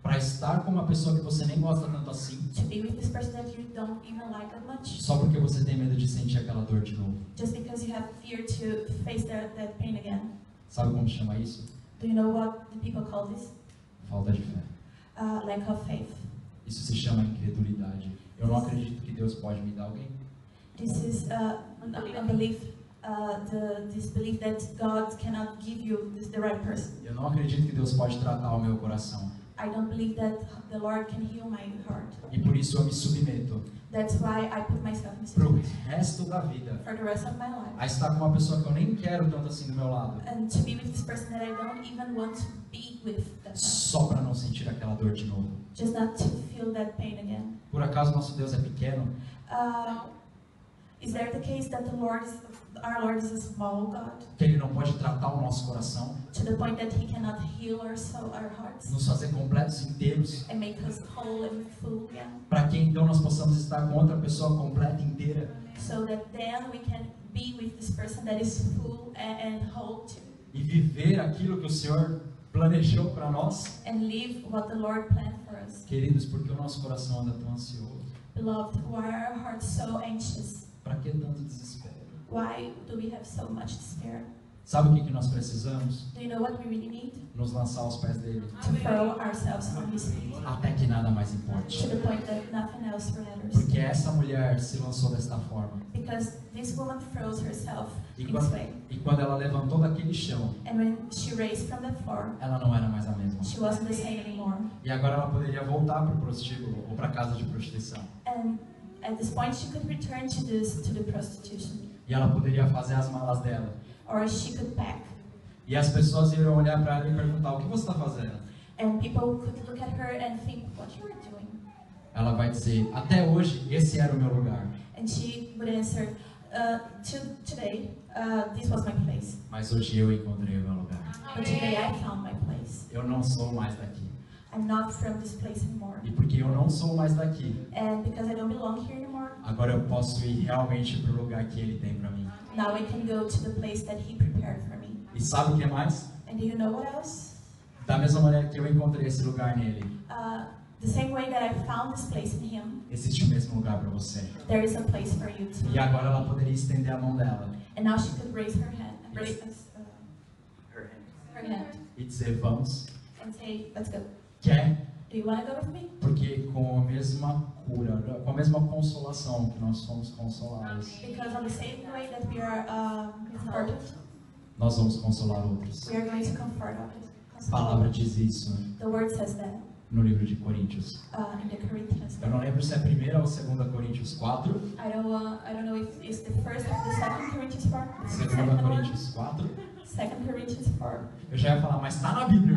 para estar com uma pessoa que você nem gosta tanto assim, To be with this person that you don't even like that much. só porque você tem medo de sentir aquela dor de novo. Just because you have fear to face that pain again. Sabe como chama isso? Do you know what the people call this? Falta de fé. Lack of faith. Isso se chama incredulidade. Eu não acredito que Deus pode me dar alguém. This is unbelief. This belief that God cannot give you the right person. Eu não acredito que Deus pode tratar o meu coração. I don't believe that the Lord can heal my heart. E por isso eu me submeto That's why I put myself in pro situation resto da vida for the rest of my life. a estar com uma pessoa que eu nem quero tanto assim do meu lado, And to be with this person that I don't even want to be with that person. só para não sentir aquela dor de novo. Just not to feel that pain again. Por acaso nosso Deus é pequeno? Is there the case that our Lord is a small God? Que Ele não pode tratar o nosso coração, To the point that He cannot heal our soul, our hearts, nos fazer completos inteiros, and make us whole and full again? para que então nós possamos estar com outra pessoa completa, inteira? So that then we can be with this person that is full and whole too. E viver aquilo que o Senhor planejou para nós? And live what the Lord planned for us. Queridos, porque o nosso coração anda tão ansioso? Beloved, why are our hearts so anxious? Para que tanto desespero? Why do we have so much despair? Sabe o que nós precisamos? Do you know what we really need? Nos lançar aos pés dele, To throw ourselves on His feet. até que nada mais importe. To the point that nothing else matters. Porque essa mulher se lançou desta forma. Because this woman throws herself E in this way. quando ela levantou daquele chão, And when she raised from the floor, ela não era mais a mesma. she wasn't the same anymore. E agora ela poderia voltar para o prostíbulo ou para a casa de prostituição. And at this point, she could return to the prostitution. E ela poderia fazer as malas dela. Or she could pack. E as pessoas iriam olhar para ela e perguntar: o que você está fazendo? And people could look at her and think, what you are doing? Ela vai dizer: até hoje, esse era o meu lugar. And she would answer, today, this was my place. Mas hoje eu encontrei o meu lugar. But today I found my place. Eu não sou mais daqui. I'm not from this place anymore. E porque eu não sou mais daqui, And because I don't belong here anymore, agora eu posso ir realmente para o lugar que Ele tem para mim. now I can go to the place that He prepared for me. E sabe o que mais? And do you know what else? Da mesma maneira que eu encontrei esse lugar nele, The same way that I found this place in Him, existe o mesmo lugar para você. there is a place for you too. E agora ela poderia estender a mão dela And now she could raise her hand, her hand, e dizer: vamos. and say, let's go. Quer? Do you want to go with me? Porque com a mesma cura, com a mesma consolação que nós somos consolados, Because on the same way that we are comforted, nós vamos consolar outros. we are going to comfort others. A palavra diz isso The word says that no livro de Coríntios. in the Corinthians. Eu não lembro se é 1 ou 2 Coríntios 4. I don't know if it's the first or the second Corinthians part. 2 Coríntios 4. Second Corinthians part. Eu já ia falar, mas está na Bíblia.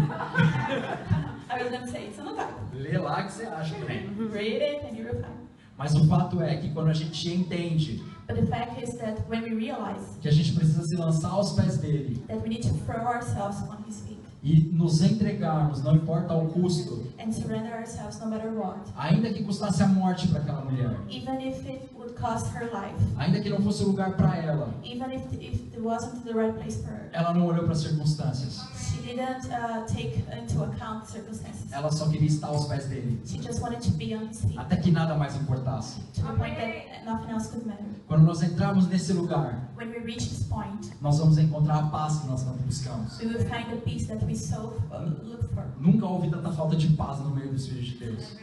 I was going to say it's on the Bible. Lê lá que você acha também. Read it and you will find. Mas o fato é que quando a gente entende But the fact is that when we realize que a gente precisa se lançar aos pés dele that we need to throw ourselves on His feet e nos entregarmos, não importa o custo, and surrender ourselves no matter what, ainda que custasse a morte para aquela mulher, even if it would cost her life, ainda que não fosse o lugar para ela, even if it wasn't the right place for her. ela não olhou para as circunstâncias. She didn't take into account circumstances. Ela só queria estar aos pés dele, She just wanted to be on His feet até que nada mais importasse. to the point that nothing else could matter. Quando nós entrarmos nesse lugar, When we reach this point, nós vamos encontrar a paz que nós tanto buscamos. we will find the peace that we so look for. Nunca houve tanta falta de paz no meio dos filhos de Deus.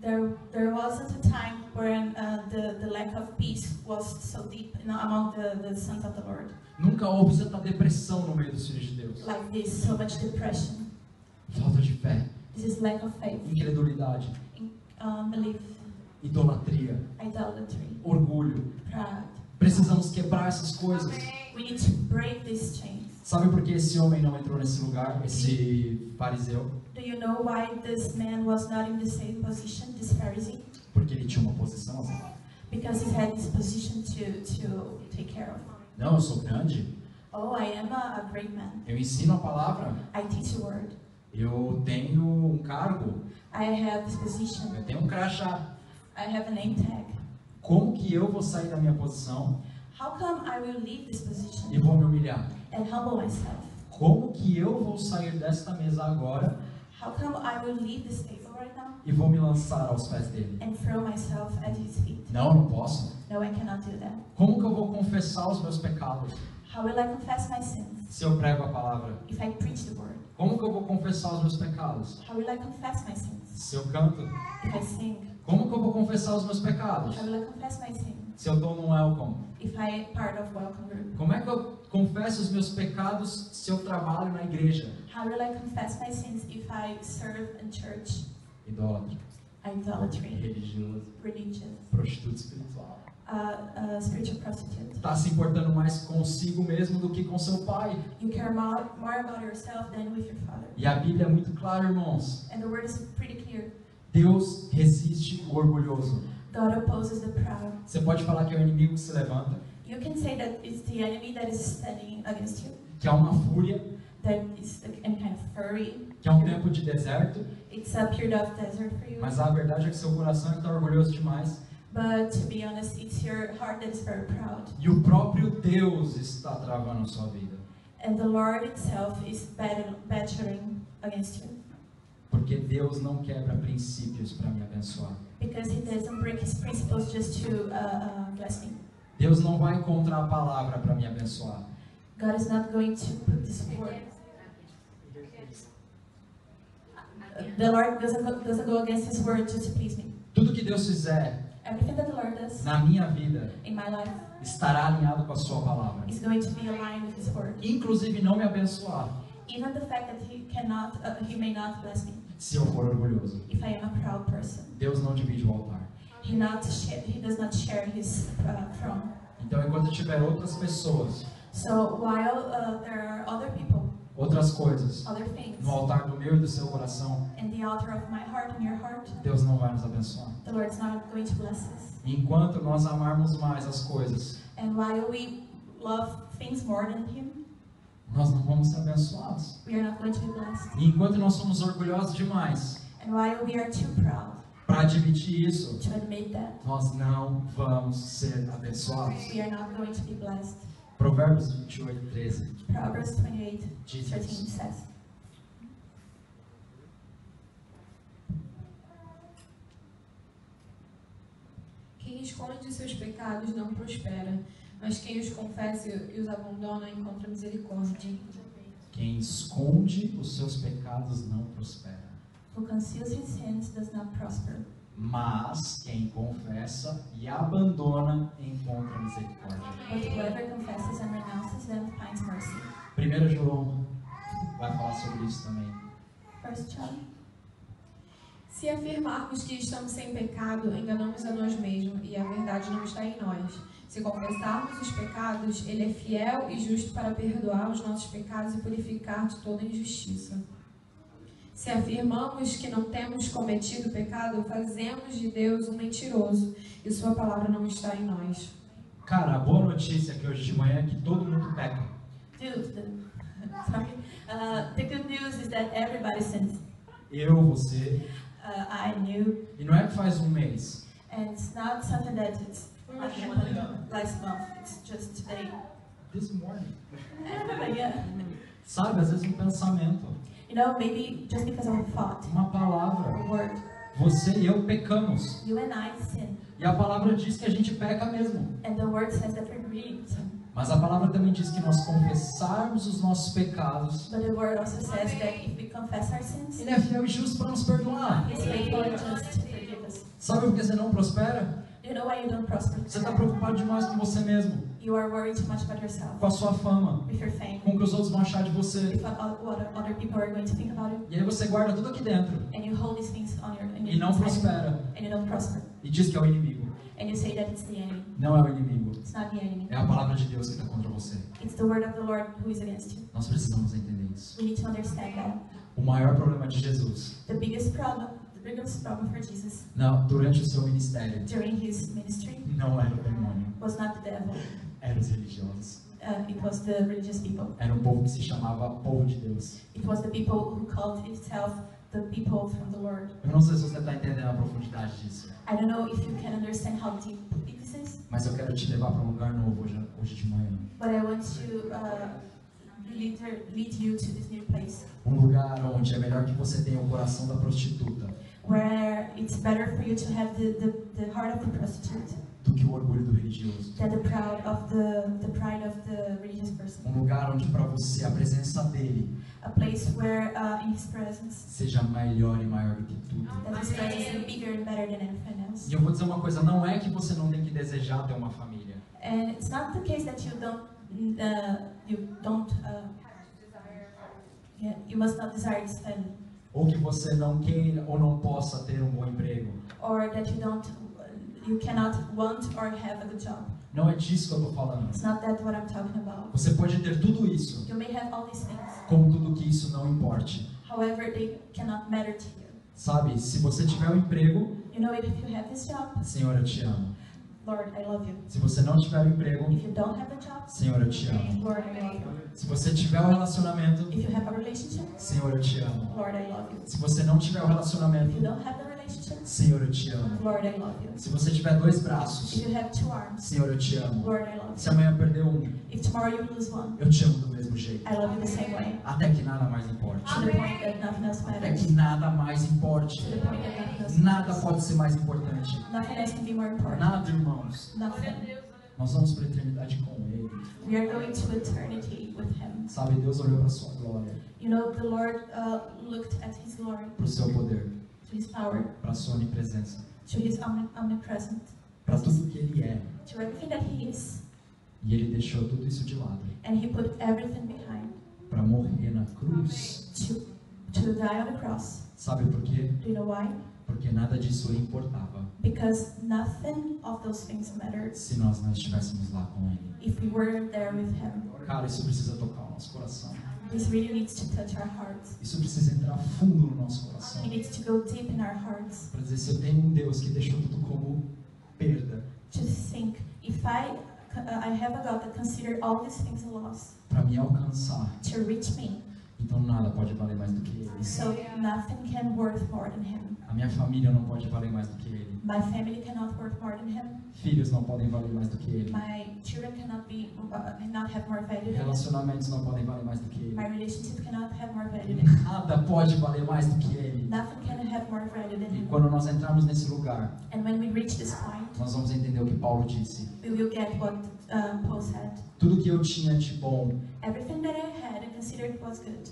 There wasn't a time when the lack of peace was so deep among the sons of the Lord. Nunca houve tanta depressão no meio dos filhos de Deus. Like this, so much depression. Falta de fé, This is lack of faith, incredulidade, belief, idolatria, idolatry, orgulho. pride. Precisamos quebrar essas coisas. We need to break these chains. Sabe por que esse homem não entrou nesse lugar, esse fariseu? Do you know why this man was not in the same position, this Pharisee? Porque ele tinha uma posição assim. Because he had this position to take care of. Não, eu sou grande, Oh, I am a great man. eu ensino a palavra, I teach the word. Eu tenho um cargo, I have this position. eu tenho um crachá. I have a name tag. Como que eu vou sair da minha posição How come I will leave this position e vou me humilhar? and humble myself? Como que eu vou sair desta mesa agora How come I will leave this table right now e vou me lançar aos pés dele? and throw myself at his feet? Não, não posso. No, I cannot do that. Como que eu vou confessar os meus pecados How will I confess my sins se eu prego a palavra? if I preach the word? Como que eu vou confessar os meus pecados How will I confess my sins se eu canto? if I sing? Como que eu vou confessar os meus pecados How will I confess my sins se eu estou num welcome? if I am part of welcome group? Como é que eu confesso os meus pecados se eu trabalho na igreja? How will I confess my sins if I serve in church? Idólatra, Idolatry, religioso, religious, prostituta espiritual. spiritual prostitute. Está se importando mais consigo mesmo do que com seu pai. You care more about yourself than with your father. E a Bíblia é muito clara, irmãos. And the word is pretty clear. Deus resiste o orgulhoso. God opposes the proud. Você pode falar que é o inimigo que se levanta, You can say that it's the enemy that is standing against you, que é uma fúria, that is any kind of fury. que é um tempo de deserto, It's a period of desert for you. mas a verdade é que seu coração está orgulhoso demais. But to be honest, it's your heart that is very proud. E o próprio Deus está travando a sua vida. And the Lord itself is battering against you. Porque Deus não quebra princípios para me abençoar. Because He doesn't break His principles just to bless me. Deus não vai contra a palavra para me abençoar. God is not going to put this word. The Lord doesn't go against His word just to please me. Tudo que Deus fizer Everything that the Lord does na minha vida in my life estará alinhado com a sua palavra. is going to be aligned with His word. Inclusive não me abençoar Even the fact that He may not bless me se eu for orgulhoso. if I am a proud person. Deus não divide o altar. He does not share His throne. Então, enquanto tiver outras pessoas, So while there are other people, outras coisas other things, no altar do meu e do seu coração, in the altar of my heart and your heart, Deus não vai nos abençoar. the Lord is not going to bless us. E enquanto nós amarmos mais as coisas, And while we love things more than Him, nós não vamos ser abençoados. we are not going to be blessed. E enquanto nós somos orgulhosos demais And while we are too proud para admitir isso, to admit that, nós não vamos ser abençoados. we are not going to be blessed. Provérbios 28, 13 Proverbs 28, diz 13 isso. says, Quem esconde seus pecados não prospera, mas quem os confessa e os abandona encontra misericórdia. Quem esconde os seus pecados não prospera, who conceals his sins does not prosper, mas quem confessa e abandona encontra misericórdia. but whoever confesses and renounces them finds mercy. 1 João vai falar sobre isso também. 1 John. Se afirmarmos que estamos sem pecado, enganamos a nós mesmos e a verdade não está em nós. Se confessarmos os pecados, Ele é fiel e justo para perdoar os nossos pecados e purificar de toda injustiça. Se afirmamos que não temos cometido pecado, fazemos de Deus um mentiroso e Sua palavra não está em nós. Cara, a boa notícia aqui hoje de manhã é que todo mundo peca. The good news is that everybody sins. Eu, você. I knew, E não é que faz um mês. and it's not something that it's happened last month. It's just today. This morning. Yeah. Sabe, às vezes um pensamento, You know, maybe just because of a thought, uma palavra. a word, Você e eu pecamos. you and I sin. E a palavra diz que a gente peca mesmo. And the word says that we really sin. Mas a palavra também diz que nós confessarmos os nossos pecados, But the word also says that if we confess our sins, Ele é fiel e justo para nos perdoar. He's faithful and just to forgive us. Sabe por que você não prospera? Do you know why you don't prosper? Você está preocupado demais com você mesmo, You are worried too much about yourself, com a sua fama, with your fame, com o que os outros vão achar de você. with what other people are going to think about you, E aí você guarda tudo aqui dentro and you hold these things in e não inside, prospera. and you don't prosper, E diz que é o inimigo. and you say that it's the enemy. Não é o inimigo. It's not the enemy. É a palavra de Deus que está contra você. It's the word of the Lord who is against you. Nós precisamos entender isso. We need to understand that. O maior problema de Jesus, The biggest problem for Jesus durante o seu ministério, during his ministry não era o demônio, was not the devil. eram os religiosos. it was the religious people. Era um povo que se chamava povo de Deus. It was the people who called itself the people from the Lord. Eu não sei se você está entendendo a profundidade disso, I don't know if you can understand how deep this is, mas eu quero te levar para um lugar novo hoje de manhã. but I want to lead you to this new place Um lugar onde é melhor que você tenha o coração da prostituta where it's better for you to have the heart of the prostitute do que o orgulho do religioso. than the pride of the religious person. Um lugar onde para você a presença dele A place where in His presence, seja melhor e maior do que tudo. that His presence is bigger and better than anything else. E eu vou dizer uma coisa, não é que você não tem que desejar ter uma família. And it's not the case that you must not desire this family, Ou que você não queira ou não possa ter um bom emprego. or that you cannot want or have a good job. Não é disso que eu estou falando. It's not that what I'm talking about. Você pode ter tudo isso, You may have all these things, contudo que isso não importe. however, they cannot matter to you. Sabe, se você tiver um emprego, You know, if you have this job, Senhor, eu te amo. Lord, I love you. Se você não tiver um emprego, If you don't have a job, Senhor, eu te amo. Lord, I love you. Se você tiver um relacionamento, If you have a relationship, Senhor, eu te amo. Lord, I love you. Se você não tiver um If you relacionamento, don't have the relationship, Senhor, eu te amo. Lord, I love you. Se você tiver dois braços, If you have two arms, Senhor, eu te amo. Lord, I love Se you. amanhã perder um, If tomorrow you lose one, eu te amo do mesmo jeito. I love you the same way. Até que nada mais importe. To the point that nothing else Até matters. que nada mais importe. To the point that nothing else Nada matters. pode ser mais importante. Nothing else can be more important. Nada, irmãos. Nothing. Nós vamos para a eternidade com Ele. We are going to eternity with Him. Sabe, Deus olhou para a sua glória, You know, the Lord looked at His glory, para o seu poder, to His power, para a sua onipresença, to His omnipresent, para tudo que Ele é. to everything that He is. E Ele deixou tudo isso de lado And He put everything behind para morrer na cruz. to die on the cross. Sabe por quê? Do you know why? Porque nada disso lhe importava Because nothing of those things mattered se nós não estivéssemos lá com Ele. if we were there with Him. Cara, isso precisa tocar o nosso coração. This really needs to touch our hearts. Isso precisa entrar fundo no nosso coração. It needs to go deep in our hearts. Para dizer, se eu tenho um Deus que deixou tudo como perda, To think, if I have a God that considered all these things a loss para me alcançar, to reach me, então nada pode valer mais do que Ele. so nothing can worth more than Him. A minha família não pode valer mais do que Ele. My family cannot worth more than Him. Filhos não podem valer mais do que Ele. My children cannot have more value than Him. Relacionamentos não podem valer mais do que Ele. My relationship cannot have more value than Him. Nada pode valer mais do que Ele. Nothing can have more value than E Him. quando nós entrarmos nesse lugar, And when we reach this point, nós vamos entender o que Paulo disse. we will get what Paul said. Tudo que eu tinha de bom, Everything that I had, I considered was good.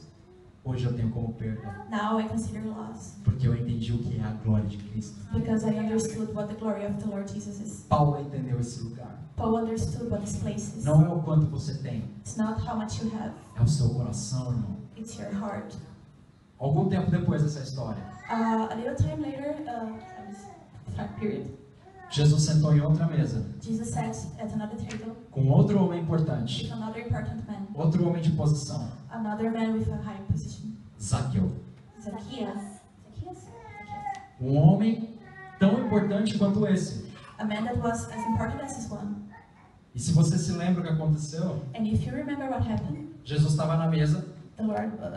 hoje eu tenho como perda. Now I consider loss, Porque eu entendi o que é a glória de Cristo. because I understood what the glory of the Lord Jesus is. Paulo entendeu esse lugar. Paul understood what this place is. Não é o quanto você tem, It's not how much you have, é o seu coração, irmão. it's your heart. Algum tempo depois dessa história, A little time later, time period, Jesus sentou em outra mesa Jesus sat at another table com outro homem importante, with another important man, outro homem de posição, another man with a high position. Zaqueu. Zacchaeus. Um homem tão importante quanto esse. A man that was as important as this one. E se você se lembra o que aconteceu, And if you remember what happened, Jesus estava na mesa,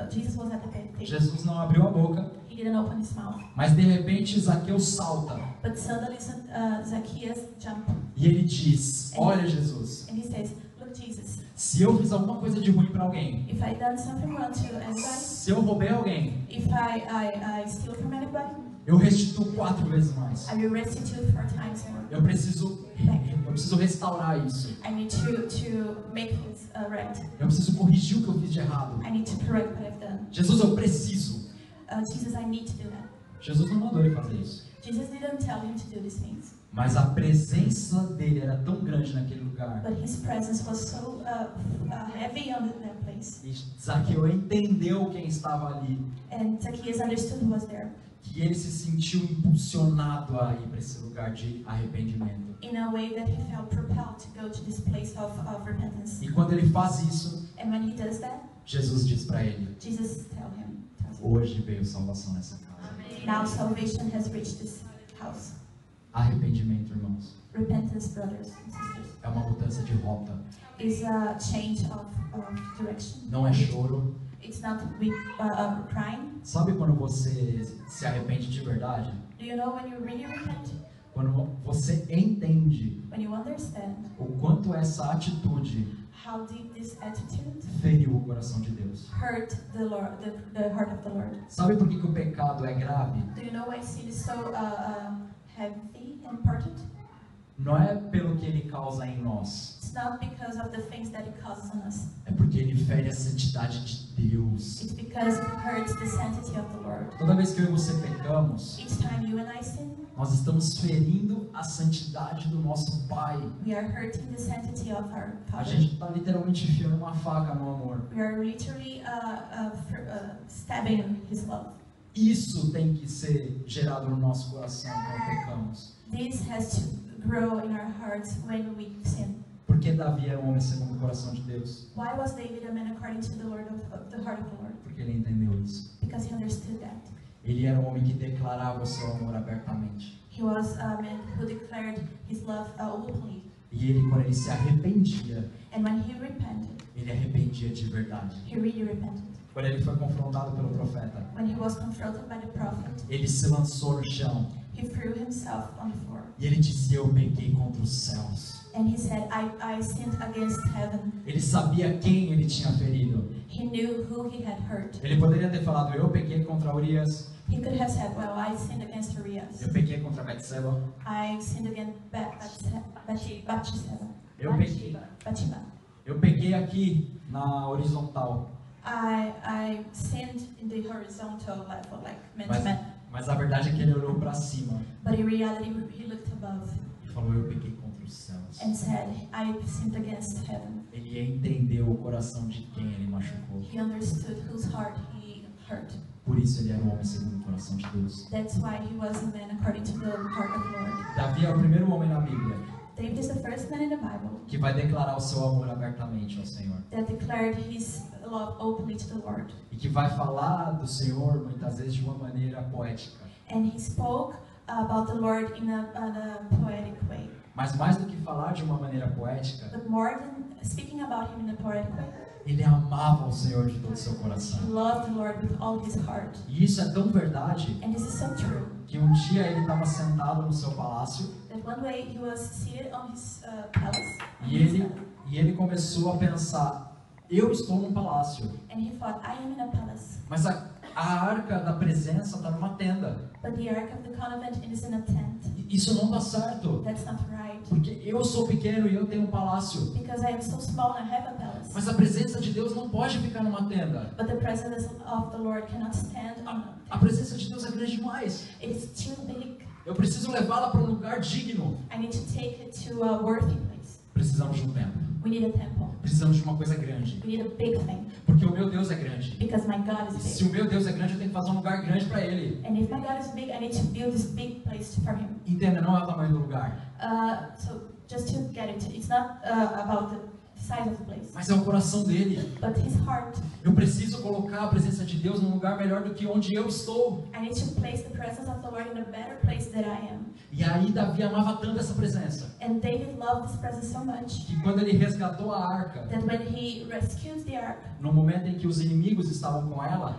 Jesus was at the table. Jesus não abriu a boca, He didn't open his mouth. mas de repente Zaqueu salta But suddenly Zacchaeus jumped e ele diz: Olha, Jesus, and he says, "Look, Jesus, se eu fiz alguma coisa de ruim para alguém, if I done something wrong to anybody, se eu roubei alguém, if I steal from anybody, eu restituo 4 vezes mais. I will restitute 4 times more. Eu preciso restaurar isso. I need to make things right. Eu preciso corrigir o que eu fiz de errado. I need to correct what I've done. Jesus, eu preciso. Jesus, I need to do that." Jesus não mandou ele fazer isso. Jesus didn't tell him to do these things, Mas a presença dele era tão grande naquele lugar. but his presence was so heavy on that place. E Zaqueu entendeu quem estava ali. And Zacchaeus understood who was there, Que ele se sentiu impulsionado a ir para esse lugar de arrependimento. in a way that he felt propelled to go to this place of repentance. E quando ele faz isso, And when he does that, Jesus diz para ele: Jesus tells him, Hoje veio salvação nessa casa. "Now salvation has reached this house." Arrependimento, irmãos, Repentance, brothers and sisters, é uma mudança de rota. is a change of direction. Não é choro. It's not crying. Sabe quando você se arrepende de verdade? Do you know when you really repent? Quando você entende When you understand o quanto essa atitude how deep this attitude feriu o coração de Deus. hurt the Lord, the heart of the Lord. Sabe por que o pecado é grave? Do you know why sin is so heavy and important? Não é pelo que ele causa em nós. It's not because of the things that it causes on us. É porque ele fere a santidade de Deus. It's because it hurts the sanctity of the Lord. Toda vez que eu e você pecamos, Each time you and I sin, nós estamos ferindo a santidade do nosso Pai. we are hurting the sanctity of our A Father. gente está literalmente enfiando uma faca no amor. We are literally stabbing His love. Isso tem que ser gerado no nosso coração quando pecamos. This has to grow in our hearts when we sin. Porque Davi é um homem segundo o coração de Deus? Why was David a man according to the heart of the Lord? Porque ele entendeu isso. Because he understood that. Ele era um homem que declarava o seu amor abertamente. He was a man who declared his love openly. E ele, quando ele se arrependia, And when he repented, ele arrependia de verdade. he really repented. Quando ele foi confrontado pelo profeta, When he was confronted by the prophet, ele se lançou no chão. he threw himself on the floor. E ele dizia: eu pequei contra os céus. And he said, I sinned against heaven. Ele sabia quem ele tinha ferido. He knew who he had hurt. Ele poderia ter falado: eu pequei contra Urias. He could have said, well, I sinned against Urias. Eu pequei contra Betseba. I sinned against Bathsheba. Eu pequei. Bathsheba. Eu pequei aqui na horizontal. I sinned in the horizontal level, like man to man. Mas a verdade é que ele olhou para cima But in reality, he looked above e falou: eu pequei contra os céus. and said, I sinned against heaven. Ele entendeu o coração de quem ele machucou. He understood whose heart he hurt. Por isso ele era um homem segundo o coração de Deus. That's why he was a man according to the heart of the Lord. Davi é o primeiro homem na Bíblia David is the first man in the Bible que vai declarar o seu amor abertamente ao Senhor. that declared his love openly to the Lord. E que vai falar do Senhor muitas vezes de uma maneira poética. And he spoke about the Lord in a poetic way. Mas mais do que falar de uma maneira poética, But more than speaking about him in a poetic way, ele amava o Senhor de todo o seu he coração. loved the Lord with all his heart. E isso é tão verdade And this is so true que um dia ele estava sentado no seu palácio that one day he was seated on his palace. e ele começou a pensar: eu estou num palácio, And he thought, I am in a palace. mas a arca da presença está numa tenda. But the Ark of the Covenant is in a tent. Isso não dá certo, That's not right. porque eu sou pequeno e eu tenho um palácio. Because I am so small and I have a palace. Mas a presença de Deus não pode ficar numa tenda. But the presence of the Lord cannot stand on A presença de Deus é grande demais. it. It's too big. Eu preciso levá-la para um lugar digno. I need to take it to a worthy place. Precisamos de um templo. We need a temple. Precisamos de uma coisa grande. We need a big thing. Porque o meu Deus é grande. Because my God E is se big. o meu Deus é grande, eu tenho que fazer um lugar grande para Ele. And if my God is big, I need to build this big place for Him. Entenda, não é o tamanho do lugar, So just to get it, it's not about the size of the place, mas é o coração dele. but His heart. Eu preciso colocar a presença de Deus num lugar melhor do que onde eu estou. I need to place the presence of the Lord in a better place than I am. E aí Davi amava tanto essa presença And David loved this presence so much que quando ele resgatou a arca, that when he rescued the ark no momento em que os inimigos estavam com ela,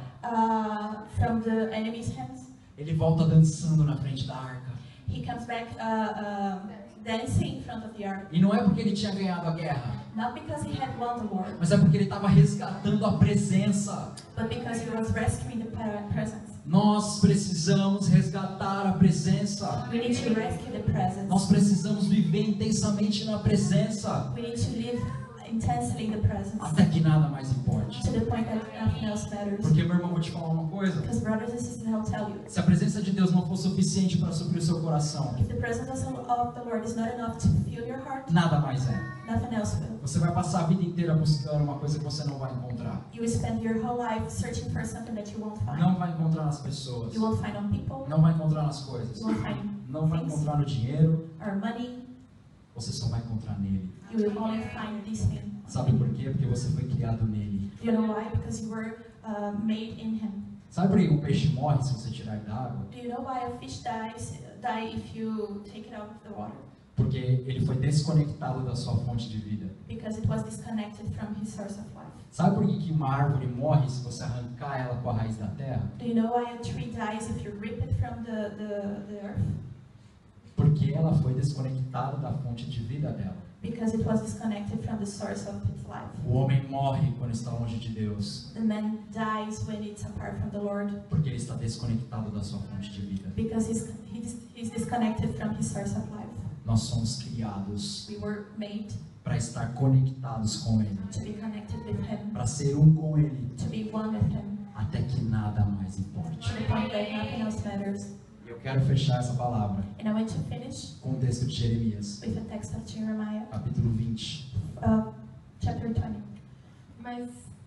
from the enemy's hands, ele volta dançando na frente da arca. he comes back dancing in front of the ark. E não é porque ele tinha ganhado a guerra, Not because he had won the war, mas é porque ele estava resgatando a presença. but because he was rescuing the presence. Nós precisamos resgatar a presença. We need to rescue the presence. Nós precisamos viver intensamente na presença, We need to live intensely in the presence até que nada mais importe. to the point that nothing else matters. Porque, meu irmão, vou te falar uma coisa. Because brothers and sisters, I'll tell you, Se a presença de Deus não for suficiente para suprir o seu coração, if the presence of the Lord is not enough to fill your heart, nada mais é. nothing else will. Você vai passar a vida inteira buscando uma coisa que você não vai encontrar. You will spend your whole life searching for something that you won't find. Não vai encontrar nas pessoas. You won't find on people. Não vai encontrar nas coisas. You won't find Não vai things encontrar no dinheiro. or money. Você só vai encontrar nele. You will only find this thing. Sabe por quê? Porque você foi criado nele. You know why? Because you were made in Him. Sabe por que um peixe morre se você tirar ele da água? Do you know why a fish die if you take it out of the water? Porque ele foi desconectado da sua fonte de vida. Because it was disconnected from his source of life. Sabe por que uma árvore morre se você arrancar ela com a raiz da terra? Do you know why a tree dies if you rip it from the earth? Porque ela foi desconectada da fonte de vida dela. Because it was disconnected from the source of its life. O homem morre quando está longe de Deus. The man dies when it's apart from the Lord. Porque ele está desconectado da sua fonte de vida. Because he's disconnected from his source of life. Nós somos criados We were made para estar conectados com Ele. to be connected with Him, Para ser um com Ele. to be one with Him, Até que nada mais importe. to the point that nothing else matters. Eu quero fechar essa palavra And I want to finish com o texto de Jeremias, with a text of Jeremiah, capítulo 20. chapter 20.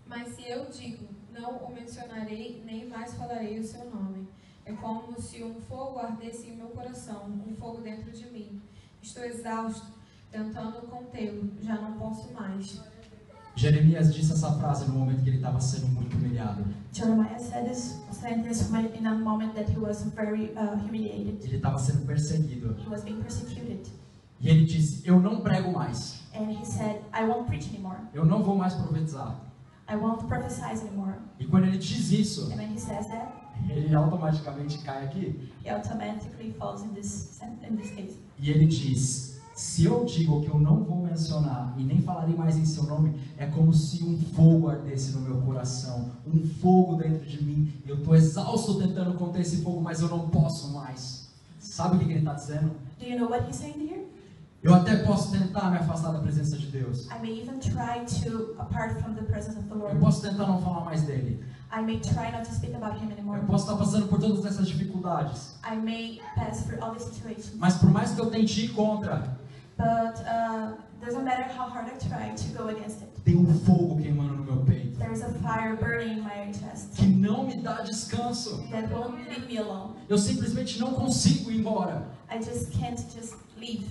Mas se eu digo, não o mencionarei, nem mais falarei o seu nome. É como se um fogo ardesse em meu coração, um fogo dentro de mim. Estou exausto, tentando contê-lo, já não posso mais. Jeremias disse essa frase no momento que ele estava sendo muito humilhado. Jeremiah said this in a moment that he was very humiliated. Ele estava sendo perseguido. He was being persecuted. E ele disse, eu não prego mais. And he said, I won't preach anymore. Eu não vou mais profetizar. I won't prophesy anymore. E quando ele diz isso, And when he says that, ele automaticamente cai aqui. he automatically falls in this case. E ele diz, se eu digo que eu não vou mencionar e nem falarei mais em seu nome, é como se um fogo ardesse no meu coração, um fogo dentro de mim. Eu estou exausto tentando conter esse fogo, mas eu não posso mais. Sabe o que ele está dizendo? Do you know what he's saying here? Eu até posso tentar me afastar da presença de Deus. I may even try to apart from the presence of the Eu Lord. posso tentar não falar mais dele. I may try not to speak about him anymore. Eu posso estar passando por todas essas dificuldades. I may pass through all these situations. Mas por mais que eu tente ir contra, But doesn't matter how hard I try to go against it. tem um fogo queimando no meu peito There's a fire burning in my chest que não me dá descanso. that won't leave me alone. Eu simplesmente não consigo ir embora. I just can't just leave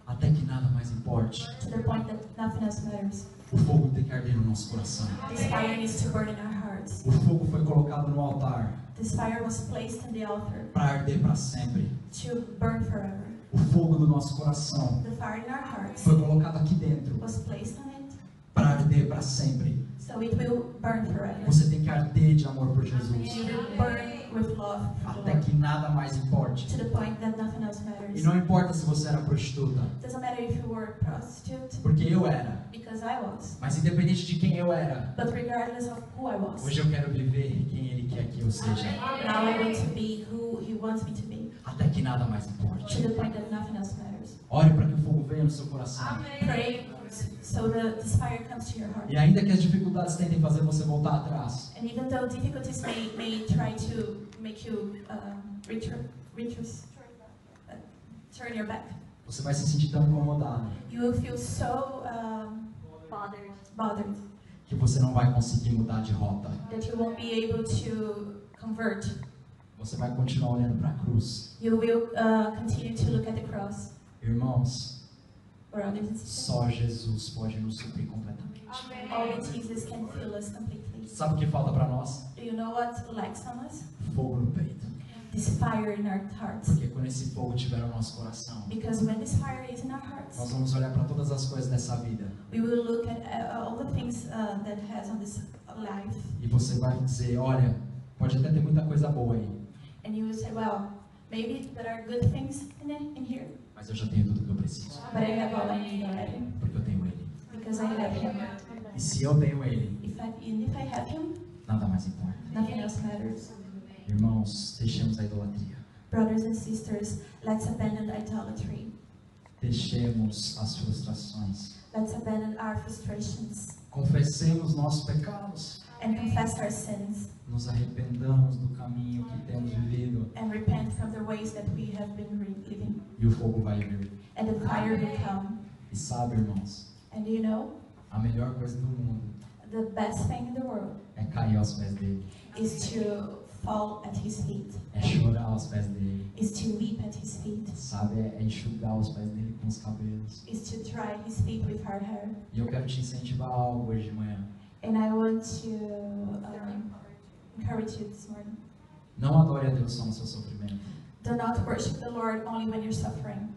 Até que nada mais importe. to the point that nothing else matters. O fogo tem que arder no nosso coração. This fire needs to burn in our hearts. O fogo foi colocado no altar This fire was placed in the altar para arder para sempre. to burn forever. O fogo do nosso coração The fire in our hearts foi colocado aqui dentro was placed on it, para arder para sempre. so it will burn forever. Você tem que arder de amor por Jesus. You will burn with love for the Até Lord, que nada mais importe. to the point that nothing else E matters. não importa se você era prostituta, Doesn't matter if you were a prostitute, porque eu era. because I was. Mas independente de quem eu era, But regardless of who I was, hoje eu quero viver quem Ele quer que eu seja. now I want to be who He wants me to be, Até que nada mais to importe. the point that nothing else matters. Ore para que o fogo venha no seu coração. Pray so this fire comes to your heart. E ainda que as dificuldades tentem fazer você voltar atrás, And even though difficulties may try to make you turn your back, você vai se sentir tão incomodado you will feel so bothered que você não vai conseguir mudar de rota. that you won't be able to convert. Você vai continuar olhando para a cruz. You will continue to look at the cross. Irmãos, Brothers and sisters, só Jesus pode nos suprir completamente. only Jesus can fill us completely. Sabe o que falta para nós? Do you know what lacks on us? Fogo no peito. This fire in our hearts. Porque quando esse fogo estiver no nosso coração, Because when this fire is in our hearts, nós vamos olhar para todas as coisas dessa vida. we will look at all the things that has on this life, E você vai dizer, olha, pode até ter muita coisa boa aí, and you will say, well, maybe there are good things in here, mas eu já tenho tudo que eu preciso. but I have all I need already, Porque eu tenho Ele. because I have Him. E se eu tenho Ele, If I have Him, nada mais importa. nothing else matters. Irmãos, deixemos a idolatria. Brothers and sisters, let's abandon idolatry. Deixemos as frustrações. Let's abandon our frustrations Confessemos nossos pecados. and confess our sins Nos arrependamos do caminho que temos vivido. and repent from the ways that we have been living. E o fogo vai vir. And the fire will come. E sabe, irmãos, And you know, a melhor coisa do mundo the best thing in the world é cair aos pés dele. is to fall at His feet, É chorar aos pés dele. is to weep at His feet, Sabe, é enxugar os pés dele com os cabelos. is to dry His feet with our hair. E eu quero te incentivar a algo hoje de manhã. And I want to encourage you this morning. Não adore a Deus só no seu sofrimento. Do not worship the Lord only when you're suffering.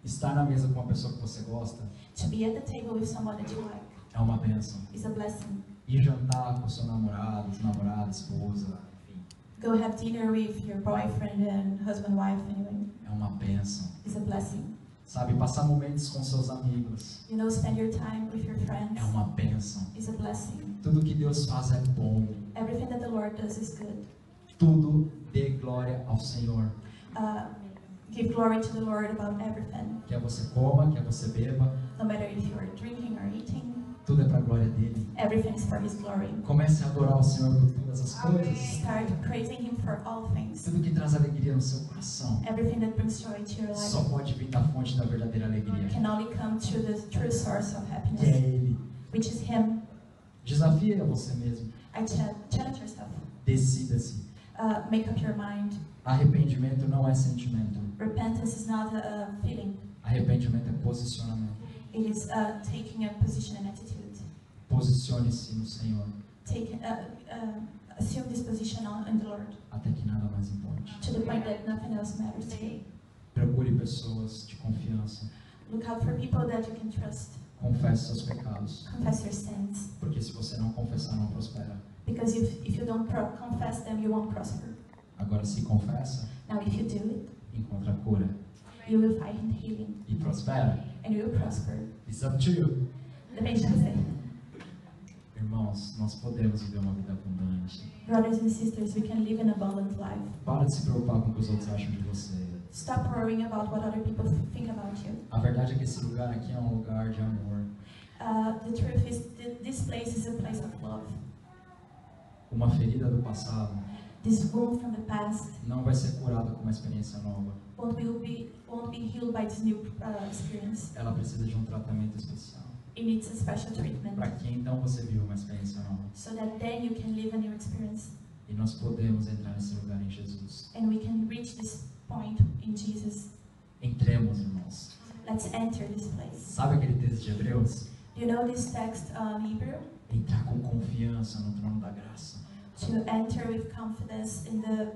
Estar na mesa com uma pessoa que você gosta To be at the table with someone that you like é uma bênção. is a blessing. Ir jantar com seu namorado, namorada, esposa, enfim, Go have dinner with your boyfriend and husband, wife, anyway, é uma bênção. is a blessing. Sabe, passar momentos com seus amigos You know, spend your time with your friends é uma bênção. is a blessing. Tudo que Deus faz é bom. Everything that the Lord does is good. Tudo dê glória ao Senhor. Give glory to the Lord about everything. Quer você coma, quer você beba, No matter if you are drinking or eating, tudo é para a glória dele. everything is for His glory. Comece a adorar o Senhor por todas as coisas. Start praising Him for all things. Tudo que traz alegria no seu coração Everything that brings joy to your só life pode vir da fonte da verdadeira alegria, can only come through the true source of que é happiness, Ele. which is Him. Desafie a você mesmo. I challenge yourself. Decida-se. Make up your mind. Arrependimento não é sentimento. Repentance is not a feeling. Arrependimento é posicionamento. It is taking a position and attitude. Posicione-se no Senhor Take, assume this position in the Lord até que nada mais importe. to the point that nothing else matters to you. Procure pessoas de confiança. Look out for people that you can trust. Confesse seus pecados. Confess your sins. Porque se você não confessar, não prospera. Because if you don't confess them, you won't prosper. Agora, se confessa, Now, if you do it, encontra cura you will find healing e prospera. and you will prosper. It's up to you. Depende de você. Irmãos, nós podemos viver uma vida abundante. Brothers and sisters, we can live an abundant life. Para de se preocupar com o que os outros acham de você. Stop worrying about what other people think about you. A verdade é que esse lugar aqui é um lugar de amor. The truth is, this place is a place of love. Uma ferida do passado This wound from the past não vai ser curada com uma experiência nova. won't be healed by this new experience. Ela precisa de um tratamento especial. It needs a special treatment Para que então você viva uma experiência nova. so that then you can live a new experience. E nós podemos entrar nesse lugar em Jesus. And we can reach this point in Jesus. Entremos, irmãos. Let's enter this place. Sabe aquele texto de Hebreus? Do you know this text in Hebrew? Entrar com confiança no trono da graça. To enter with confidence in the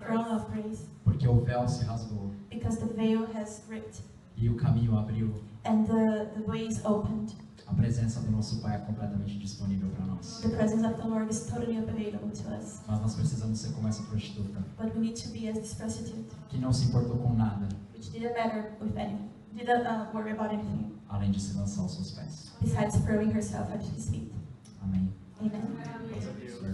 throne of grace. Porque o véu se rasgou Because the veil has ripped e o caminho abriu. and the way is opened. A presença do nosso Pai é completamente disponível para nós. The presence of the Lord is totally available to us. Mas nós precisamos ser como essa prostituta, But we need to be as this prostitute, que não se importou com nada, which didn't worry about anything, além de se lançar aos seus pés. besides throwing herself at His feet. Amém. Amen.